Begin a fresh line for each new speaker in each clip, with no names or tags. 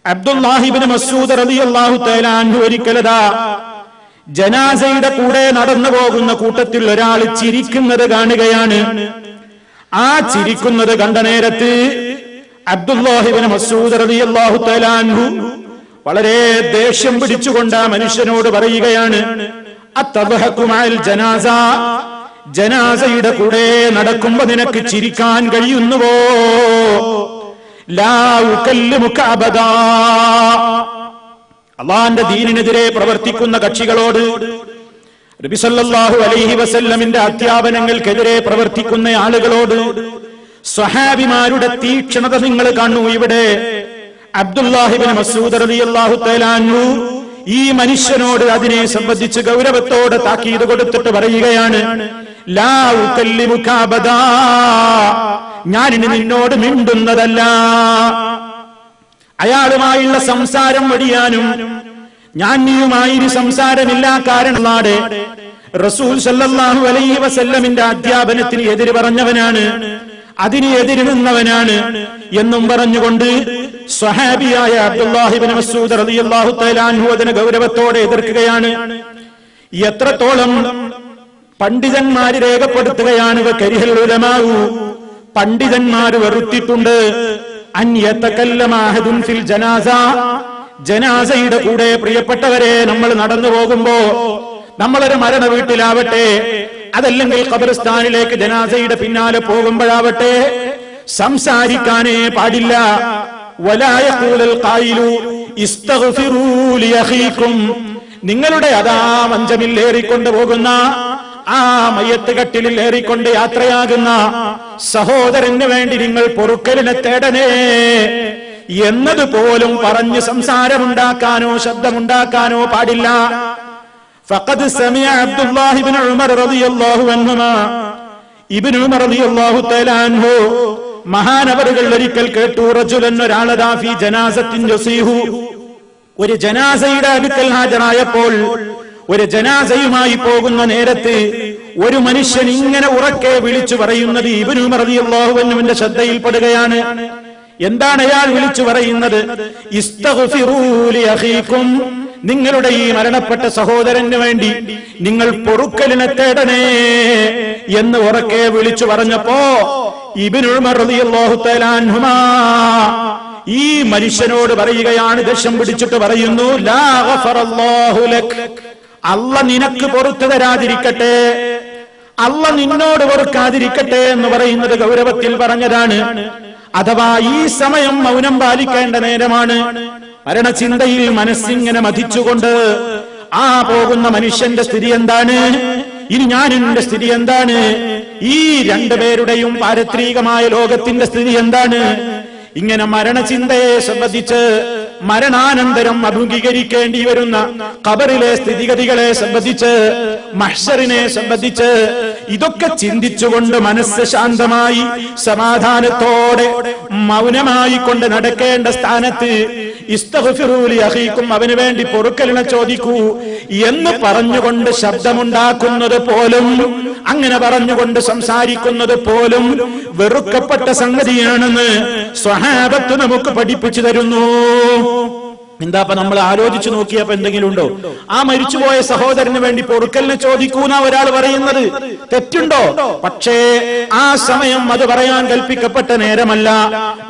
അബ്ദുല്ലാഹി ഇബ്നു മസ്ഊദ് റളിയല്ലാഹു തആല അൻഹു ഒരിക്കലതാ ജനാസയുടെ കൂടെ നടന്നു പോകുന്ന കൂട്ടത്തിൽ ഒരാൾ ചിരിക്കുന്നത് കാണുകയാണ്. ആ ചിരിക്കുന്നത് കണ്ട നേരത്ത് അബ്ദുല്ലാഹി ഇബ്നു മസ്ഊദ് റളിയല്ലാഹു തആല അൻഹു വളരെ ദേഷ്യം പിടിച്ചുകൊണ്ട് ആ മനുഷ്യനോട് പറയുകയാണ്, അത്തദ്ഹഖു മഅൽ ജനാസ, ജനാസയുടെ കൂടെ നടക്കുമ്പോൾ നിനക്ക് ചിരിക്കാൻ കഴിയുന്നുവോ? ലാ ഉകല്ലിമുക അബദാ. അല്ലാഹുവിന്റെ ദീനിനെതിരെ പ്രവർത്തിക്കുന്ന കക്ഷികളോട്, നബി സല്ലല്ലാഹു അലൈഹി വസല്ലമിന്റെ അധ്യാപനങ്ങൾക്കെതിരെ പ്രവർത്തിക്കുന്ന ആളുകളോട്, സ്വഹാബിമാരുടെ തീക്ഷ്ണത നിങ്ങൾ കാണൂ. ഇവിടെ അബ്ദുല്ലാഹി ഇബ്നു മസ്ഊദ് റളിയല്ലാഹു തആല അൻഹു ഈ മനുഷ്യനോട് അതിനെ സംബന്ധിച്ച് ഗൗരവത്തോടെ താക്കീത് കൊടുത്തിട്ട് പറയുകയാണ്, ലാ ഉകല്ലിമുക അബദാ, ഞാനിനി നിന്നോട് മിണ്ടുന്നതല്ല. അയാളുമായുള്ള സംസാരം വടിയാനും ഞാൻ നീയുമായി സംസാരമില്ല. കാരണം റസൂൽ സല്ലല്ലാഹു അലൈഹി വസല്ലമിന്റെ അധ്യാപനത്തിന് എതിര് പറഞ്ഞവനാണ്, അതിന് എതിര് നിന്നവനാണ് എന്നും പറഞ്ഞുകൊണ്ട് സ്വഹാബിയായ അബ്ദുല്ലാഹി ഇബ്നു മസ്ഊദ് റളിയല്ലാഹു തആല അൻഹു അതിനെ ഗൗരവത്തോടെ എതിർക്കുകയാണ്. എത്രത്തോളം പണ്ഡിതന്മാര് രേഖപ്പെടുത്തുകയാണ്, കരിഹൽ ഉലമാഉ, പണ്ഡിതന്മാര് വെറുത്തിട്ടുണ്ട്, അൻ യതകല്ലമ അഹദുൻ ഫിൽ ജനാസ, ജനാസയുടെ കൂടെ പ്രിയപ്പെട്ടവരെ നമ്മൾ നടന്നു പോകുമ്പോ, നമ്മളൊരു മരണ വീട്ടിലാവട്ടെ, അതല്ലെങ്കിൽ ഖബർസ്ഥാനിലേക്ക് ജനാസയുടെ പിന്നാലെ പോകുമ്പോഴാവട്ടെ, സംസാരിക്കാനേ പാടില്ല. വലാ യഖൂലുൽ ഖായിലു ഇസ്തഗ്ഫിറൂ ലിഅഖീകും, നിങ്ങളുടെ അതാ മഞ്ചമിൽ ഏറിക്കൊണ്ടു പോകുന്ന, ആ മയ്യത്ത് കട്ടിലിൽ ഏറിക്കൊണ്ട് യാത്രയാകുന്ന സഹോദരന് വേണ്ടി നിങ്ങൾ പൊറുക്കലിനെ തേടണേ എന്നതുപോലും പറഞ്ഞ് സംസാരമുണ്ടാക്കാനോ ശബ്ദമുണ്ടാക്കാനോ പാടില്ല. ഫഖദ് സമിഅ അബ്ദുല്ലാഹി ഇബ്നു ഉമർ റളിയല്ലാഹു അൻഹുമാ, ഇബ്നു ഉമർ റളിയല്ലാഹു തആല അൻഹു മഹാനവറുകൾ ഒരിക്കൽ കേട്ടു, റജുലൻ, ഒരാളദാ ഫീ ജനാസത്തിൻ യസീഹു, ഒരു ജനാസയുടെ അടുക്കൽ ഹാജരായപ്പോൾ, ഒരു ജനാസയുമായി പോകുന്ന നേരത്ത് ഒരു മനുഷ്യൻ ഇങ്ങനെ ഉറക്കെ വിളിച്ചു പറയുന്നത് ഇബ്നു ഉമർ റളിയല്ലാഹു അൻഹുവിന്റെ ശ്രദ്ധയിൽപ്പെടുകയാണ്. എന്താണ് അയാൾ വിളിച്ചു പറയുന്നത്? ഇസ്തഗ്ഫിറൂ ലിഅഖീകും, നിങ്ങളുടെ ഈ മരണപ്പെട്ട സഹോദരന് വേണ്ടി നിങ്ങൾ പൊറുക്കലിനെ തേടണേ എന്ന് ഉറക്കെ വിളിച്ചു പറഞ്ഞപ്പോ ഇബ്നു ഉമർ റളിയല്ലാഹു തആല അൻഹുമാ ഈ മനുഷ്യനോട് പറയുകയാണ്, ദേഷ്യം പിടിച്ചിട്ട് പറയുന്നു, ലാ ഗഫറല്ലാഹു ലക്, അല്ല നിനക്ക് പൊറുത്തു തരാതിരിക്കട്ടെ, അല്ല നിന്നോട് പൊറുക്കാതിരിക്കട്ടെ എന്ന് പറയുന്നത് ഗൗരവത്തിൽ പറഞ്ഞതാണ്. അഥവാ ഈ സമയം മൗനം പാലിക്കേണ്ട നേരമാണ്. മരണചിന്തയിൽ മനസ്സിങ്ങനെ മഥിച്ചുകൊണ്ട് ആ പോകുന്ന മനുഷ്യന്റെ സ്ഥിതി എന്താണ്, ഇനി ഞാൻ എന്റെ സ്ഥിതി എന്താണ്, ഈ രണ്ടുപേരുടെയും പാരത്രികമായ ലോകത്തിന്റെ സ്ഥിതി എന്താണ്, ഇങ്ങനെ മരണചിന്തയെ സംബന്ധിച്ച്, മരണാനന്തരം അഭിമുഖീകരിക്കേണ്ടി വരുന്ന ഖബറിലെ സ്ഥിതിഗതികളെ സംബന്ധിച്ച്, മഹ്ശറിനെ സംബന്ധിച്ച്, ഇതൊക്കെ ചിന്തിച്ചുകൊണ്ട് മനസ്സ് ശാന്തമായി സമാധാനത്തോടെ മൗനമായി കൊണ്ട് നടക്കേണ്ട സ്ഥാനത്ത് ഇസ്തഗ്ഫിറൂ ലിഅഖീകും, അവന് വേണ്ടി പൊറുക്കലിനെ ചോദിക്കൂ എന്ന് പറഞ്ഞുകൊണ്ട് ശബ്ദമുണ്ടാക്കുന്നത് പോലും, അങ്ങനെ പറഞ്ഞുകൊണ്ട് സംസാരിക്കുന്നത് പോലും വെറുക്കപ്പെട്ട സംഗതിയാണെന്ന് സ്വഹാബത്ത് നമുക്ക് പഠിപ്പിച്ചു തരുന്നു. എന്താ നമ്മൾ ആലോചിച്ചു നോക്കിയപ്പോ എന്തെങ്കിലും ഉണ്ടോ? ആ മരിച്ചുപോയ സഹോദരന് വേണ്ടി പൊറുക്കലിനെ ചോദിക്കൂന്ന ഒരാൾ പറയുന്നത് തെറ്റുണ്ടോ? പക്ഷേ ആ സമയം അത് പറയാൻ കൽപ്പിക്കപ്പെട്ട നേരമല്ല.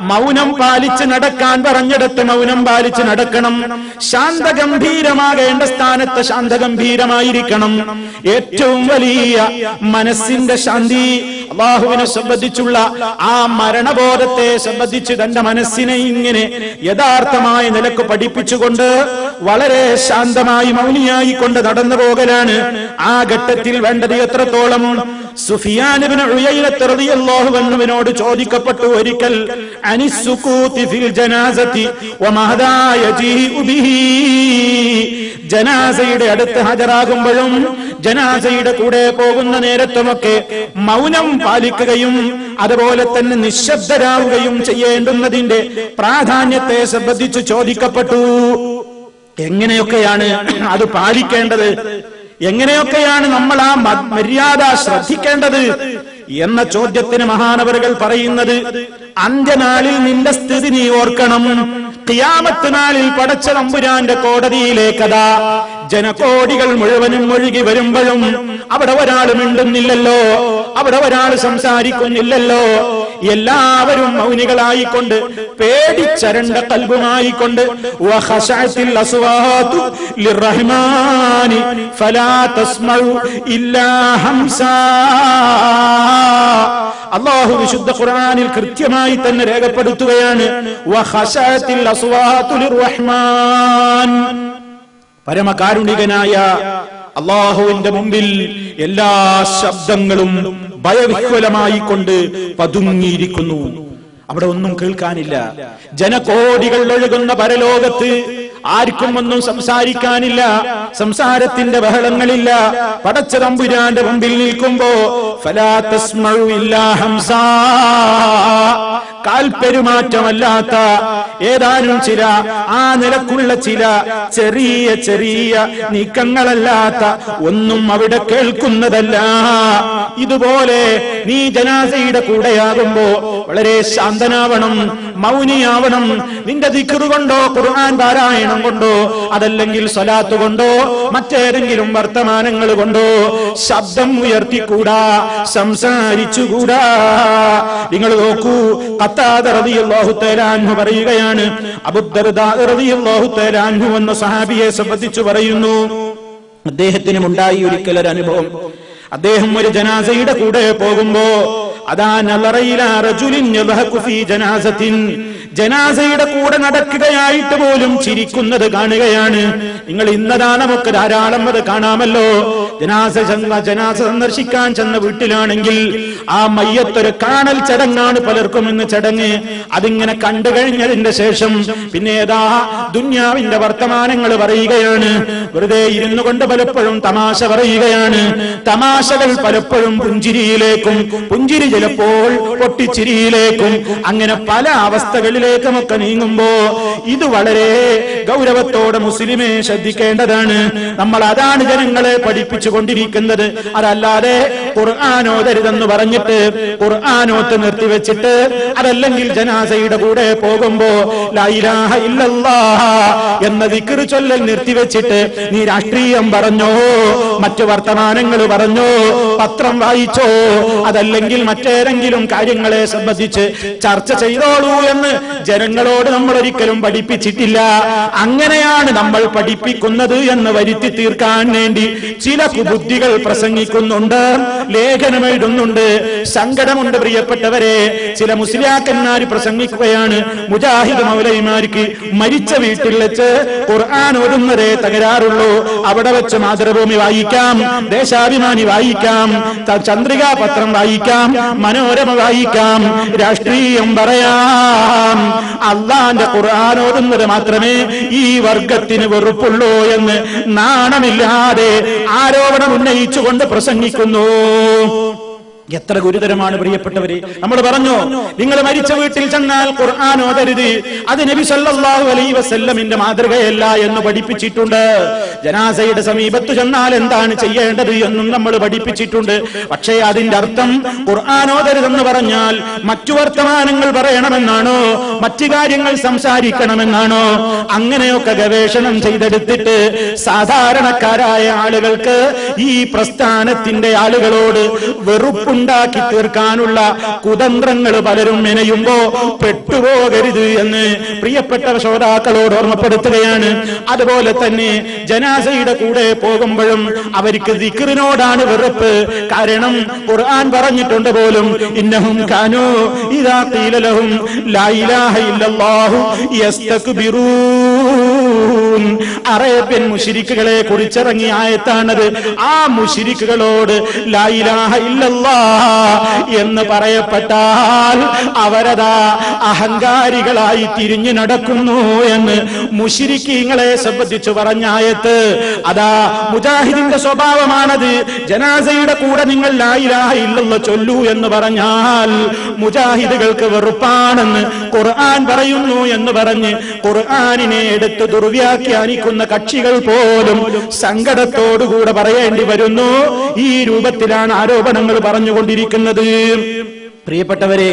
മൗനം പാലിച്ച് നടക്കാൻ പറഞ്ഞിടത്ത് മൗനം പാലിച്ച് നടക്കണം. ശാന്തഗംഭീരമാകേണ്ട സ്ഥാനത്ത് ശാന്തഗംഭീരമായിരിക്കണം. ഏറ്റവും വലിയ മനസ്സിന്റെ ശാന്തി അല്ലാഹുവിനെ സംബന്ധിച്ചുള്ള ആ മരണബോധത്തെ സംബന്ധിച്ച് തന്റെ മനസ്സിനെ ഇങ്ങനെ യഥാർത്ഥമായ നിലക്ക് പഠിപ്പിച്ചുകൊണ്ട് വളരെ ശാന്തമായി മൗനിയായി കൊണ്ട് നടന്നു പോകലാണ് ആ ഘട്ടത്തിൽ വേണ്ടത്. എത്രത്തോളം സുഫിയാൻ ഇബ്നു ഉയൈന റളിയല്ലാഹു അൻഹുവിനോട് ചോദിക്കപ്പെട്ടു ഒരിക്കൽ, അനിസ്സുകൂതി ഫിൽ ജനാസതി വമഹദാ യജീഉ ബിഹി, ജനാസയുടെ അടുത്ത് ഹാജരാകുമ്പോഴും ജനാസയുടെ കൂടെ പോകുന്ന നേരത്തുമൊക്കെ മൗനം പാലിക്കുകയും അതുപോലെ തന്നെ നിശബ്ദരാവുകയും ചെയ്യേണ്ടുന്നതിന്റെ പ്രാധാന്യത്തെ സംബന്ധിച്ച് ചോദിക്കപ്പെട്ടു. എങ്ങനെയൊക്കെയാണ് അത് പാലിക്കേണ്ടത്, എങ്ങനെയൊക്കെയാണ് നമ്മൾ ആ മര്യാദ ശ്രദ്ധിക്കേണ്ടത് എന്ന ചോദ്യത്തിന് മഹാനവറുകൾ പറയുന്നത്, അന്ത്യനാളിൽ നിന്റെ സ്ഥിതി നീ ഓർക്കണം. ഖിയാമത്ത് നാളിൽ പടച്ച തമ്പുരാന്റെ കോടതിയിലേക്കതാ ജനകോടികൾ മുഴുവനും ഒഴുകി വരുമ്പോഴും അവിടെ ഒരാൾ മിണ്ടുന്നില്ലല്ലോ, അവിടെ ഒരാൾ സംസാരിക്കുന്നില്ലല്ലോ. എല്ലാവരും മൗനികളായിക്കൊണ്ട് പേടിച്ചരണ്ട ഖൽബുമായിക്കൊണ്ട് വഖശഅത്തിൽ അസ്വാതു ലിർറഹ്മാനി ഫലാ തസ്മഉ ഇല്ലാ ഹംസാ. അല്ലാഹു വിശുദ്ധ ഖുർആനിൽ കൃത്യമായി തന്നെ രേഖപ്പെടുത്തുകയാണ് വഖശഅത്തിൽ അസ്വാതു ലിർറഹ്മാൻ. പരമകാരുണികനായ അല്ലാഹുവിന്റെ മുമ്പിൽ എല്ലാ ശബ്ദങ്ങളും ഭയവിഹ്വലമായി കൊണ്ട് പതുങ്ങിയിരിക്കുന്നു. അവിടെ ഒന്നും കേൾക്കാനില്ല. ജനകോടികൾ ഒഴുകുന്ന പരലോകത്ത് ആർക്കും ഒന്നും സംസാരിക്കാനില്ല, സംസാരത്തിന്റെ ബഹളങ്ങളില്ല. പടച്ച തമ്പുരാന്റെ മുമ്പിൽ നിൽക്കുമ്പോ ഫലാ തസ്മഉ ഇല്ലാ ഹംസാ, കാൽപെരുമാറ്റമല്ലാത്ത ഏതാനും ചില ആ നിലക്കുള്ള ചില ചെറിയ ചെറിയ നീക്കങ്ങളല്ലാത്ത ഒന്നും അവിടെ കേൾക്കുന്നതല്ല. ഇതുപോലെ നീ ജനാസയുടെ കൂടെയാകുമ്പോ വളരെ ശാന്തനാവണം, മൗനിയാവണം. നിന്റെ ദിക്റ് കൊണ്ടോ ഖുർആൻ പാരായണം കൊണ്ടോ അതല്ലെങ്കിൽ സ്വലാത്ത് കൊണ്ടോ മറ്റേതെങ്കിലും വർത്തമാനങ്ങൾ കൊണ്ടോ ശബ്ദം ഉയർത്തിക്കൂടാ, സംസാരിച്ചുകൂടാ. നിങ്ങൾ നോക്കൂ, ഖത്താദ റളിയല്ലാഹു തആല അൻഹു പറയുകയാണ്, അബൂദർദാ റളിയല്ലാഹു തആല അൻഹു എന്ന സഹാബിയെ സംബന്ധിച്ചു പറയുന്നു, അദ്ദേഹത്തിനും ഉണ്ടായി ഒരിക്കൽ ഒരു അനുഭവം. അദ്ദേഹം ഒരു ജനാസയുടെ കൂടെ പോകുമ്പോ അതാ നളറയില റജുലിൻ യദ്ഹഖു ഫീ ജനാസത്തിൻ, ജനാസയുടെ കൂടെ നടക്കുകയായിട്ട് പോലും ചിരിക്കുന്നത് കാണുകയാണ്. നിങ്ങൾ ഇന്നതാ നമുക്ക് ധാരാളം അത് കാണാമല്ലോ. ജനാസ സന്ദർശിക്കാൻ ചെന്ന വീട്ടിലാണെങ്കിൽ ആ മയ്യത്തൊരു കാണൽ ചടങ്ങാണ് പലർക്കും ഇന്ന് ചടങ്ങ്. അതിങ്ങനെ കണ്ടു കഴിഞ്ഞതിന്റെ ശേഷം പിന്നെ ഏതാ ദുന്യാവിന്റെ വർത്തമാനങ്ങൾ പറയുകയാണ്. വെറുതെ ഇരുന്നു കൊണ്ട് പലപ്പോഴും തമാശ പറയുകയാണ്. തമാശകൾ പലപ്പോഴും പുഞ്ചിരിയിലേക്കും, പുഞ്ചിരി ചിലപ്പോൾ പൊട്ടിച്ചിരിയിലേക്കും, അങ്ങനെ പല അവസ്ഥകളിലേക്കുമൊക്കെ നീങ്ങുമ്പോ ഇത് വളരെ ഗൗരവത്തോടെ മുസ്ലിമെ ശ്രദ്ധിക്കേണ്ടതാണ്. നമ്മൾ അതാണ് ജനങ്ങളെ പഠിപ്പിച്ചുകൊണ്ടിരിക്കുന്നത്. അതല്ലാതെ ഖുർആനോദരുതെന്ന് പറഞ്ഞിട്ട് ഖുർആനോത്ത് നിർത്തിവെച്ചിട്ട് അതല്ലെങ്കിൽ ജനാസയുടെ കൂടെ പോകുമ്പോ ലാ ഇലാഹ ഇല്ലല്ലാഹ് എന്ന ദിക്ർ ചൊല്ലൽ നിർത്തിവെച്ചിട്ട് നീ രാഷ്ട്രീയം പറഞ്ഞോ, മറ്റു വർത്തമാനങ്ങൾ പറഞ്ഞോ, പത്രം വായിച്ചോ, അതല്ലെങ്കിൽ മറ്റേതെങ്കിലും കാര്യങ്ങളെ സംബന്ധിച്ച് ചർച്ച ചെയ്തോളൂ എന്ന് ജനങ്ങളോട് നമ്മൾ ഒരിക്കലും പഠിപ്പിച്ചിട്ടില്ല. അങ്ങനെയാണ് നമ്മൾ പഠിപ്പിക്കുന്നത് എന്ന് വരുത്തി തീർക്കാൻ വേണ്ടി ചില കുബുദ്ധികൾ പ്രസംഗിക്കുന്നുണ്ട്, ലേഖനം എഴുതുന്നുണ്ട്. സങ്കടമുണ്ട് പ്രിയപ്പെട്ടവരെ. ചില മുസ്ലിയാക്കന്മാർ പ്രസംഗിക്കുകയാണ്, മുജാഹിദ് മൗലവിമാർക്ക് മരിച്ച വീട്ടിൽ വെച്ച് ഖുർആൻ ഓതുന്നതേ തകരാറുള്ളൂ, അവിടെ വെച്ച് മാതൃഭൂമി വായിക്കാം, ദേശാഭിമാനി വായിക്കാം, ചന്ദ്രികാ പത്രം വായിക്കാം, മനോരമ വായിക്കാം, രാഷ്ട്രീയം പറയാം, അള്ളാന്റെ ഖുർആൻ ഓതുന്നത് മാത്രമേ ഈ വർഗത്തിന് വെറുപ്പുള്ളൂ എന്ന് നാണമില്ലാതെ ആരോപണം ഉന്നയിച്ചുകൊണ്ട് പ്രസംഗിക്കുന്നു. എത്ര ഗുരുതരമാണ് പ്രിയപ്പെട്ടവരെ. നമ്മൾ പറഞ്ഞു, നിങ്ങൾ മരിച്ച വീട്ടിൽ ചെന്നാൽ ഖുർആൻ ഓതരുത്, അത് നബി സല്ലല്ലാഹു അലൈഹി വസല്ലമിന്റെ മാതൃകയല്ല എന്ന് പഠിപ്പിച്ചിട്ടുണ്ട്. ജനാസയുടെ സമീപത്ത് ചെന്നാൽ എന്താണ് ചെയ്യേണ്ടത് എന്നും നമ്മൾ പഠിപ്പിച്ചിട്ടുണ്ട്. പക്ഷേ അതിന്റെ അർത്ഥം ഖുർആൻ ഓതരുതെന്ന് പറഞ്ഞാൽ മറ്റു വർത്തമാനങ്ങൾ പറയണമെന്നാണോ, മറ്റു കാര്യങ്ങൾ സംസാരിക്കണമെന്നാണോ? അങ്ങനെയൊക്കെ ഗവേഷണം ചെയ്തെടുത്തിട്ട് സാധാരണക്കാരായ ആളുകൾക്ക് ഈ പ്രസ്ഥാനത്തിന്റെ ആളുകളോട് വെറുപ്പ് ഉണ്ടാക്കി തീർക്കാനുള്ള കുതന്ത്രങ്ങൾ പലരും മെനയുമ്പോ പെട്ടുപോകരുത് എന്ന് പ്രിയപ്പെട്ട ശ്രോതാക്കളോട് ഓർമ്മപ്പെടുത്തുകയാണ്. അതുപോലെ തന്നെ ജനാസയുടെ കൂടെ പോകുമ്പോഴും അവർക്ക് ദിക്റിനോടാണ് വെറുപ്പ്. കാരണം ഖുർആൻ പറഞ്ഞിട്ടുണ്ട് പോലും, ഇന്നഹും കാനൂ ഇദാ ഖീല ലഹും ലാ ഇലാഹ ഇല്ലല്ലാഹു യസ്തക്ബിറൂൻ. അറേബ്യൻ മുശ്രിക്കുകളെ കുറിച്ചിറങ്ങിയ ആയത്താണത്. ആ മുശ്രിക്കുകളോട് ലാ ഇലാഹ ഇല്ലല്ലാഹ് എന്ന് പറയപ്പെട്ടാൽ അവരതാ അഹങ്കാരികളായി തിരിഞ്ഞു നടക്കുന്നു എന്ന് മുശ്രിക്കീങ്ങളെ സംബന്ധിച്ചു പറഞ്ഞ ആയത്ത്. അതാ മുജാഹിദിന്റെ സ്വഭാവമാണത്. ജനാസയുടെ കൂടെ നിങ്ങൾ ലാ ഇലാഹ ഇല്ലല്ലാഹ് ചൊല്ലൂ എന്ന് പറഞ്ഞാൽ മുജാഹിദുകൾക്ക് വെറുപ്പാണെന്ന് ഖുർആൻ പറയുന്നു എന്ന് പറഞ്ഞ് ഖുർആനിനെ എടുത്ത് ദുർവ്യാഖ്യാനിക്കുന്ന കക്ഷികൾ പോലും സങ്കടത്തോടുകൂടെ പറയേണ്ടി വരുന്നു. ഈ രൂപത്തിലാണ് ആരോപണങ്ങൾ പറഞ്ഞുകൊണ്ടിരിക്കുന്നത്. പ്രിയപ്പെട്ടവരെ,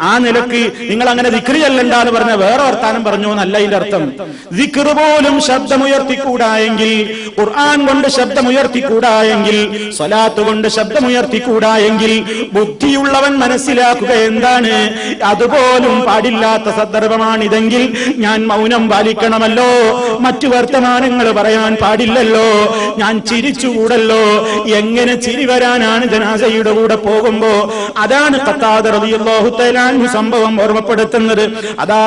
ആ നിലക്ക് നിങ്ങൾ അങ്ങനെ ദിക്ർ ചെല്ലണ്ടെന്ന് പറഞ്ഞ വേറെ വർത്താനം പറഞ്ഞു എന്നല്ല ഇതിന്റെ അർത്ഥം. ദിക്ർ പോലും ശബ്ദമുയർത്തിക്കൂടായെങ്കിൽ, ഖുർആൻ കൊണ്ട് ശബ്ദമുയർത്തിക്കൂടായെങ്കിൽ, സ്വലാത്ത് കൊണ്ട് ശബ്ദമുയർത്തിക്കൂടായെങ്കിൽ, ബുദ്ധിയുള്ളവൻ മനസ്സിലാക്കുക എന്താണ് അതുപോലും പാടില്ലാത്ത സന്ദർഭമാണിതെങ്കിൽ ഞാൻ മൗനം പാലിക്കണമല്ലോ, മറ്റു വർത്തമാനങ്ങൾ പറയാൻ പാടില്ലല്ലോ, ഞാൻ ചിരിച്ചുകൂടല്ലോ. എങ്ങനെ ചിരി വരാനാണ് ജനാസയുടെ കൂടെ പോകുമ്പോ? അതാണ് ഖത്താദ റളിയല്ലാഹു തആല അൻഹു സംഭവം ഓർമ്മപ്പെടുത്തുന്നത്. അതാ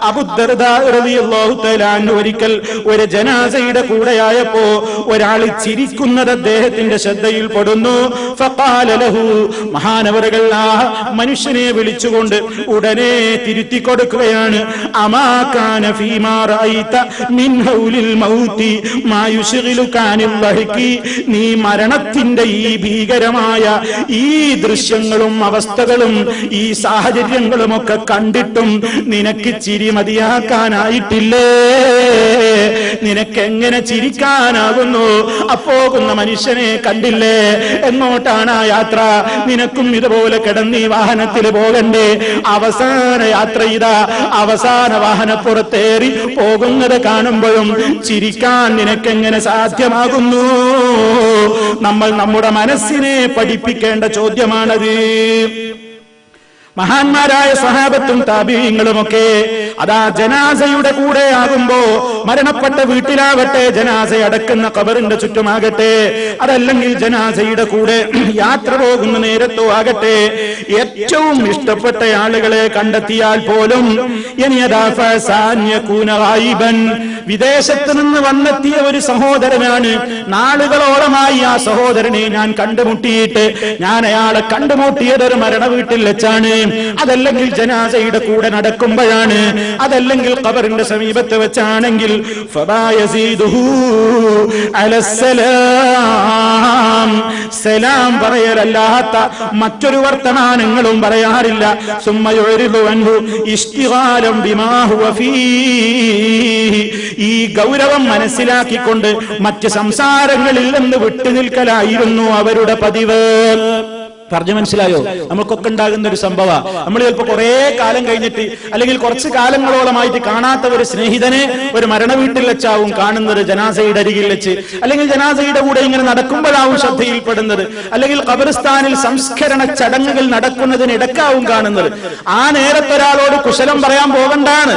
അബൂ ദർദാ റളിയല്ലാഹു തആല അൻഹു ഒരിക്കൽ ഒരു ജനാസയുടെ കൂടെയായപ്പോ ഒരാൾ ചിരിക്കുന്നത് അദ്ദേഹത്തിന്റെ ശ്രദ്ധയിൽ പെടുന്നു. ഫഖാല ലഹു, മഹാനവറുകൾ ആ മനുഷ്യനെ വിളിച്ചുകൊണ്ട് ഉടനെ തിരുത്തി കൊടുക്കുകയാണ്. അമാ കാന ഫീമാ റഅയ്ത മിൻ ഹൗലിൽ മൗതി മാ യുശ്ഗിലുക അനിൽ ദഹ്കി, നീ മരണത്തിന്റെ ഈ ഭീകരമായ ഈ ദൃശ്യങ്ങളും അവസ്ഥകളും ഈ സാഹചര്യങ്ങളും ഒക്കെ കണ്ടിട്ടും നിനക്ക് ചിരി മതിയാക്കാനായിട്ടില്ലേ? നിനക്കെങ്ങനെ ചിരിക്കാനാകുന്നു? അപ്പോകുന്ന മനുഷ്യനെ കണ്ടില്ലേ? എങ്ങോട്ടാണ് ആ യാത്ര? നിനക്കും ഇതുപോലെ കിടന്ന് ഈ വാഹനത്തിൽ പോകണ്ടേ? അവസാന യാത്ര ഇതാ, അവസാന വാഹനപ്പുറത്തേറി പോകുന്നത് കാണുമ്പോഴും ചിരിക്കാൻ നിനക്കെങ്ങനെ സാധ്യമാകുന്നു? നമ്മൾ നമ്മുടെ മനസ്സിനെ പഠിപ്പിക്കേണ്ട ചോദ്യമാണത്. മഹാന്മാരായ സ്വഹാബത്തും താബീഈങ്ങളുമൊക്കെ അതാ ജനാസയുടെ കൂടെ ആകുമ്പോ, മരണപ്പെട്ട വീട്ടിലാവട്ടെ, ജനാസ അടക്കുന്ന ഖബറിന്റെ ചുറ്റുമാകട്ടെ, അതല്ലെങ്കിൽ ജനാസയുടെ കൂടെ യാത്ര പോകുന്ന നേരത്തോ ആകട്ടെ, ഏറ്റവും ഇഷ്ടപ്പെട്ട ആളുകളെ കണ്ടെത്തിയാൽ പോലും വിദേശത്ത് നിന്ന് വന്നെത്തിയ ഒരു സഹോദരനാണ്, നാളുകളോളമായി ആ സഹോദരനെ ഞാൻ കണ്ടുമുട്ടിയിട്ട്, ഞാൻ അയാളെ കണ്ടുമുട്ടിയത് ഒരു മരണ വീട്ടിൽ വെച്ചാണ്, അതല്ലെങ്കിൽ ജനാസയുടെ കൂടെ നടക്കുമ്പോഴാണ്, അതല്ലെങ്കിൽ ഖബറിന്റെ സമീപത്ത് വെച്ചാണെങ്കിൽ സലാം പറയലല്ലാത്ത മറ്റൊരു വർത്തമാനങ്ങളും പറയാറില്ല. ഈ ഗൗരവം മനസ്സിലാക്കിക്കൊണ്ട് മറ്റ് സംസാരങ്ങളിൽ നിന്ന് വിട്ടുനിൽക്കലായിരുന്നു അവരുടെ പതിവ്. പറഞ്ഞു മനസ്സിലായോ? നമുക്കൊക്കെ ഉണ്ടാകുന്ന ഒരു സംഭവ. നമ്മൾ ചിലപ്പോൾ കുറെ കാലം കഴിഞ്ഞിട്ട്, അല്ലെങ്കിൽ കുറച്ച് കാലങ്ങളോളമായിട്ട് കാണാത്ത ഒരു സ്നേഹിതനെ ഒരു മരണ വീട്ടിൽ വെച്ചാവും കാണുന്നത്, ജനാസയുടെ അരികിൽ വെച്ച്, അല്ലെങ്കിൽ ജനാസയുടെ കൂടെ ഇങ്ങനെ നടക്കുമ്പോഴാവും ശ്രദ്ധയിൽപ്പെടുന്നത്, അല്ലെങ്കിൽ ഖബർസ്ഥാനിൽ സംസ്കരണ ചടങ്ങുകൾ നടക്കുന്നതിനിടക്കാവും കാണുന്നത്. ആ നേരത്തെ ഒരാളോട് കുശലം പറയാൻ പോകണ്ടാണ്.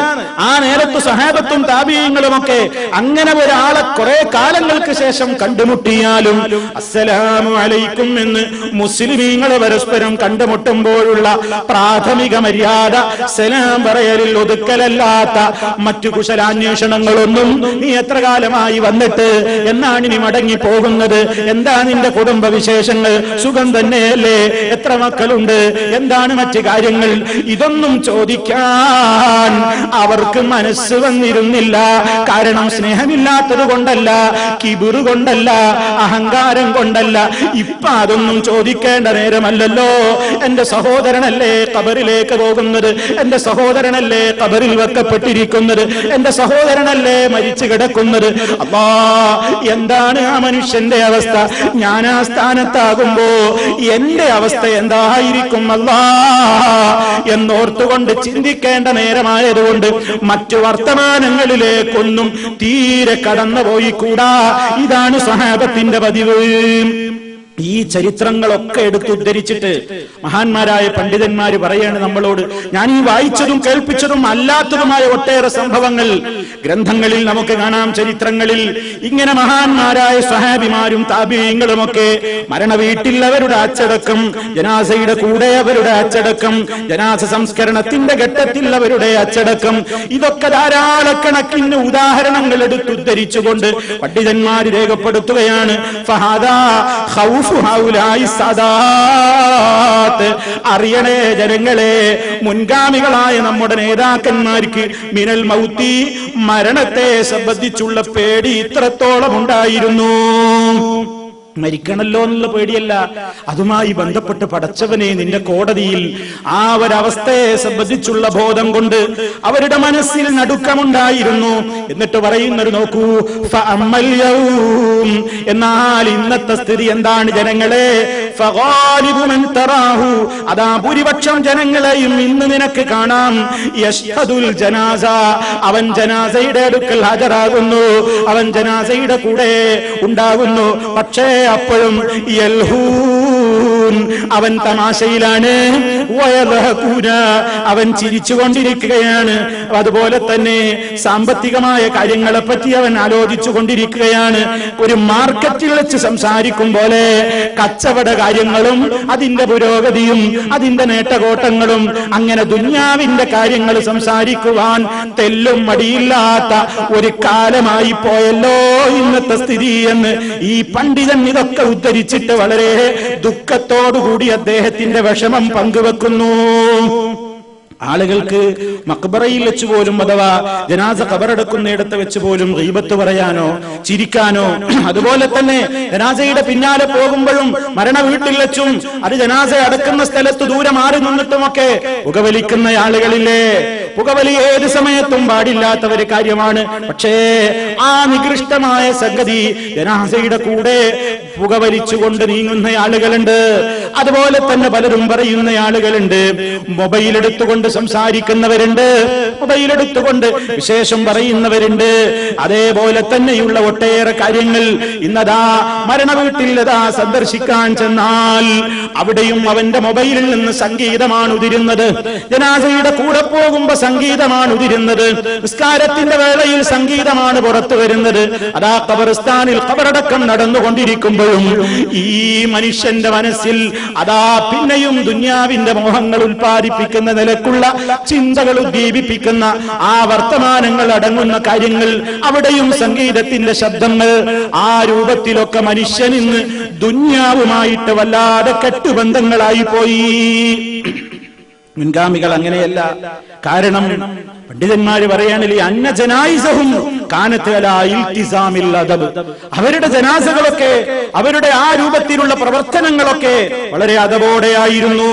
ആ നേരത്ത് സ്വഹാബത്തും താബീഈങ്ങളും ഒക്കെ അങ്ങനെ ഒരാളെ കുറെ കാലങ്ങൾക്ക് ശേഷം കണ്ടുമുട്ടിയാലും അസ്സലാമു അലൈക്കും എന്ന് മുസ്ലിമീങ്ങൾ പരസ്പരം കണ്ടുമുട്ടുമ്പോഴുള്ള പ്രാഥമിക മര്യാദ സലാം പറയലിൽ ഒതുക്കലല്ലാത്ത മറ്റു കുശലാന്വേഷണങ്ങളൊന്നും, നീ എത്ര കാലമായി വന്നിട്ട്, എന്നാണ് ഇനി മടങ്ങി പോകുന്നത്, എന്താ നിന്റെ കുടുംബ വിശേഷങ്ങൾ, സുഖം തന്നെയല്ലേ, എത്ര മക്കളുണ്ട്, എന്താണ് മറ്റു കാര്യങ്ങൾ, ഇതൊന്നും ചോദിക്കാൻ അവർക്ക് മനസ്സ് വന്നിരുന്നില്ല. കാരണം സ്നേഹമില്ലാത്തത് കൊണ്ടല്ല, കിബിർ കൊണ്ടല്ല, അഹങ്കാരം കൊണ്ടല്ല. ഇപ്പൊ അതൊന്നും ചോദിക്കേണ്ട നേരമല്ലല്ലോ. എന്റെ സഹോദരനല്ലേ ഖബറിലേക്ക് പോകുന്നത്, എന്റെ സഹോദരനല്ലേ ഖബറിൽ വെക്കപ്പെട്ടിരിക്കുന്നത്, എന്റെ സഹോദരനല്ലേ മരിച്ചു കിടക്കുന്നത്. അല്ലാ, എന്താണ് ആ മനുഷ്യന്റെ അവസ്ഥ? ഞാൻ ആ സ്ഥാനത്താകുമ്പോ എന്റെ അവസ്ഥ എന്തായിരിക്കും അല്ലാ എന്നോർത്തുകൊണ്ട് ചിന്തിക്കേണ്ട നേരമായതുകൊണ്ട് മറ്റു വർത്തമാനങ്ങളിലേക്കൊന്നും തീരെ കടന്നുപോയിക്കൂടാ. ഇതാണ് സ്വഹാബത്തിന്റെ പതിവ്. ഈ ചരിത്രങ്ങളൊക്കെ എടുത്തുദ്ധരിച്ചിട്ട് മഹാന്മാരായ പണ്ഡിതന്മാര് പറയാണ് നമ്മളോട്. ഞാൻ ഈ വായിച്ചതും കേൾപ്പിച്ചതും അല്ലാത്തതുമായ ഒട്ടേറെ സംഭവങ്ങൾ ഗ്രന്ഥങ്ങളിൽ നമുക്ക് കാണാം. ചരിത്രങ്ങളിൽ ഇങ്ങനെ മഹാന്മാരായ സ്വഹാബിമാരും താബീഈങ്ങളും ഒക്കെ മരണ വീട്ടിൽ അവരുടെ അച്ചടക്കം, ജനാസയുടെ കൂടെ അവരുടെ അച്ചടക്കം, ജനാസ സംസ്കരണത്തിന്റെ ഘട്ടത്തിൽ അവരുടെ അച്ചടക്കം, ഇതൊക്കെ ധാരാളക്കണക്കിന് ഉദാഹരണങ്ങൾ എടുത്തുദ്ധരിച്ചുകൊണ്ട് പണ്ഡിതന്മാർ രേഖപ്പെടുത്തുകയാണ്. ഫഹാദാ അറിയണേ ജനങ്ങളെ, മുൻഗാമികളായ നമ്മുടെ നേതാക്കന്മാർക്ക് മിനൽ മൗതി, മരണത്തെ സംബന്ധിച്ചുള്ള പേടി ഇത്രത്തോളം ഉണ്ടായിരുന്നു. മരിക്കണല്ലോ എന്നുള്ള പേടിയല്ല, അതുമായി ബന്ധപ്പെട്ട് പടച്ചവനെ നിന്റെ കോടതിയിൽ ആ ഒരവസ്ഥയെ സംബന്ധിച്ചുള്ള ബോധം കൊണ്ട് അവരുടെ മനസ്സിൽ നടുക്കമുണ്ടായിരുന്നു. എന്നിട്ട് പറയുന്നത് നോക്കൂ, എന്നാൽ ഇന്നത്തെ സ്ഥിതി എന്താണ് ജനങ്ങളെ? ഫഗാലിബു മൻ തറാഹു, അതാ ഭൂരിപക്ഷം ജനങ്ങളെയും ഇന്ന് നിനക്ക് കാണാം, യശ്ഹദുൽ ജനാസ, അവൻ ജനാസയുടെ അടുക്കൽ ഹാജരാകുന്നു, അവൻ ജനാസയുടെ കൂടെ ഉണ്ടാകുന്നു. പക്ഷേ അപ്പോഴും യൽഹൂൻ, അവൻ തമാശയിലാണ്, വയൽഹകൂന, അവൻ ചിരിച്ചുകൊണ്ടിരിക്കുകയാണ്. അതുപോലെ തന്നെ സാമ്പത്തികമായ കാര്യങ്ങളെ പറ്റി അവൻ ആലോചിച്ചു കൊണ്ടിരിക്കുകയാണ്. ഒരു മാർക്കറ്റിൽ വെച്ച് സംസാരിക്കും പോലെ കച്ചവട കാര്യങ്ങളും അതിന്റെ പുരോഗതിയും അതിന്റെ നേട്ടകോട്ടങ്ങളും, അങ്ങനെ ദുന്യാവിന്റെ കാര്യങ്ങൾ സംസാരിക്കുവാൻ തെല്ലും മടിയില്ലാത്ത ഒരു കാലമായി പോയല്ലോ ഇന്നത്തെ സ്ഥിതി എന്ന് ഈ പണ്ഡിതൻ ഇതൊക്കെ ഉദ്ധരിച്ചിട്ട് വളരെ ദുഃഖത്തോടുകൂടി അദ്ദേഹത്തിന്റെ വിഷമം പങ്കുവെക്കുന്നു. ആളുകൾക്ക് മക്ബറയിൽ വെച്ച് പോലും അഥവാ ജനാസ ഖബറടക്കുന്നിടത്ത് വെച്ച് പോലും ഗീബത്ത് പറയാനോ ചിരിക്കാനോ, അതുപോലെ തന്നെ ജനാസയുടെ പിന്നാലെ പോകുമ്പോഴും മരണ വീട്ടിൽ വെച്ചും അത് ജനാസ അടക്കുന്ന സ്ഥലത്ത് ദൂരെ മാറി നിന്നിട്ടുമൊക്കെ പുകവലിക്കുന്ന ആളുകളില്ലേ? പുകവലി ഏത് സമയത്തും പാടില്ലാത്ത ഒരു കാര്യമാണ്. പക്ഷേ ആ നികൃഷ്ടമായ സംഗതി ജനാസയുടെ കൂടെ പുകവലിച്ചുകൊണ്ട് നീങ്ങുന്ന ആളുകളുണ്ട്. അതുപോലെ തന്നെ പലരും പറയുന്ന ആളുകളുണ്ട്, മൊബൈൽ എടുത്തുകൊണ്ട് സംസാരിക്കുന്നവരുണ്ട്, മൊബൈൽ എടുത്തുകൊണ്ട് വിശേഷം പറയുന്നവരുണ്ട്. അതേപോലെ തന്നെയുള്ള ഒട്ടേറെ കാര്യങ്ങൾ ഇന്നതാ മരണ വീട്ടിൽ സന്ദർശിക്കാൻ ചെന്നാൽ അവിടെയും അവന്റെ മൊബൈലിൽ നിന്ന് സംഗീതമാണ് ഉതിരുന്നത്. ജനാസയുടെ കൂടെ പോകുമ്പോ സംഗീതമാണ് ഉതിരുന്നത്. നിസ്കാരത്തിന്റെ വേളയിൽ സംഗീതമാണ് പുറത്തു വരുന്നത്. അതാ ഖബർസ്ഥാനിൽ ഖബറടക്കം നടന്നുകൊണ്ടിരിക്കുമ്പോഴും ഈ മനുഷ്യന്റെ മനസ്സിൽ അതാ പിന്നെയും ദുന്യാവിന്റെ മോഹങ്ങൾ ഉൽപ്പാദിപ്പിക്കുന്ന നിലക്കുള്ള ചിന്തകൾ ഉദ്ദീപിപ്പിക്കുന്ന ആ വർത്തമാനങ്ങൾ അടങ്ങുന്ന കാര്യങ്ങൾ, അവിടെയും സംഗീതത്തിന്റെ ശബ്ദങ്ങൾ. ആ രൂപത്തിലൊക്കെ മനുഷ്യൻ ഇന്ന് ദുന്യാവുമായിട്ട് വല്ലാതെ കെട്ടുബന്ധങ്ങളായി പോയി. മുൻഗാമികൾ അങ്ങനെയല്ല. കാരണം പണ്ഡിതന്മാര് പറയാനില്ലേ, അന്ന ജനായിസഹും കാനത്ത് അലാ ഇൽതിസാമിൽ അദബ്, അവരുടെ ജനാസകളൊക്കെ അവരുടെ ആ രൂപത്തിലുള്ള പ്രവർത്തനങ്ങളൊക്കെ വളരെ അദബോടെയായിരുന്നു,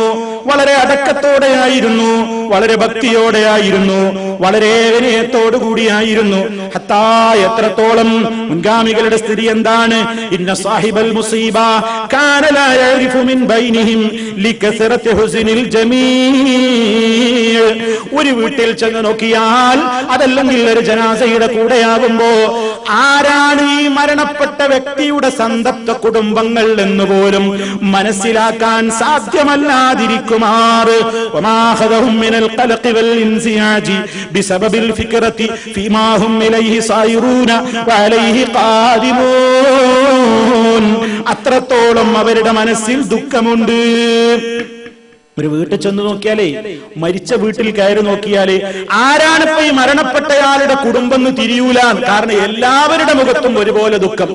വളരെ അടക്കത്തോടെയായിരുന്നു, വളരെ ഭക്തിയോടെയായിരുന്നു, വളരെ വിനയത്തോടു കൂടിയായിരുന്നു. ഹത്താ, എത്രത്തോളം മുൻഗാമികളുടെ സ്ഥിതി എന്താണ്? ഇന്ന സാഹിബൽ മുസീബ കാന ലാ യഅരിഫു മിൻ ബൈനിഹിം ലികസറത്തി ഹുസ്നിൽ ജമീൽ. ഒരു വീട്ടിൽ ചെന്ന് നോക്കിയാൽ, അതല്ലെങ്കിൽ ഒരു ജനാസയുടെ കൂടെയാകുമ്പോ ആരാണ് ഈ മരണപ്പെട്ട വ്യക്തിയുടെ സന്തപ്ത കുടുംബങ്ങൾ എന്ന് പോലും മനസ്സിലാക്കാൻ സാധ്യമല്ലാതിരിക്കുമാറ് വമാഖദഹും മിനൽ ഖലഖി വൽ ഇൻസിയാജി ബിസബബിൽ ഫിക്റതി ഫീമാ ഹും ഇലൈഹി സായിറൂന വഅലൈഹി ഖാദിമൂൻ. അത്രത്തോളം അവരുടെ മനസ്സിൽ ദുഃഖമുണ്ട്. ഒരു വീട്ടിൽ ചെന്ന് നോക്കിയാലേ, മരിച്ച വീട്ടിൽ കയറി നോക്കിയാലേ ആരാണിപ്പോ ഈ മരണപ്പെട്ടയാളുടെ കുടുംബം എന്ന് തിരിയൂല. കാരണം എല്ലാവരുടെ മുഖത്തും ഒരുപോലെ ദുഃഖം,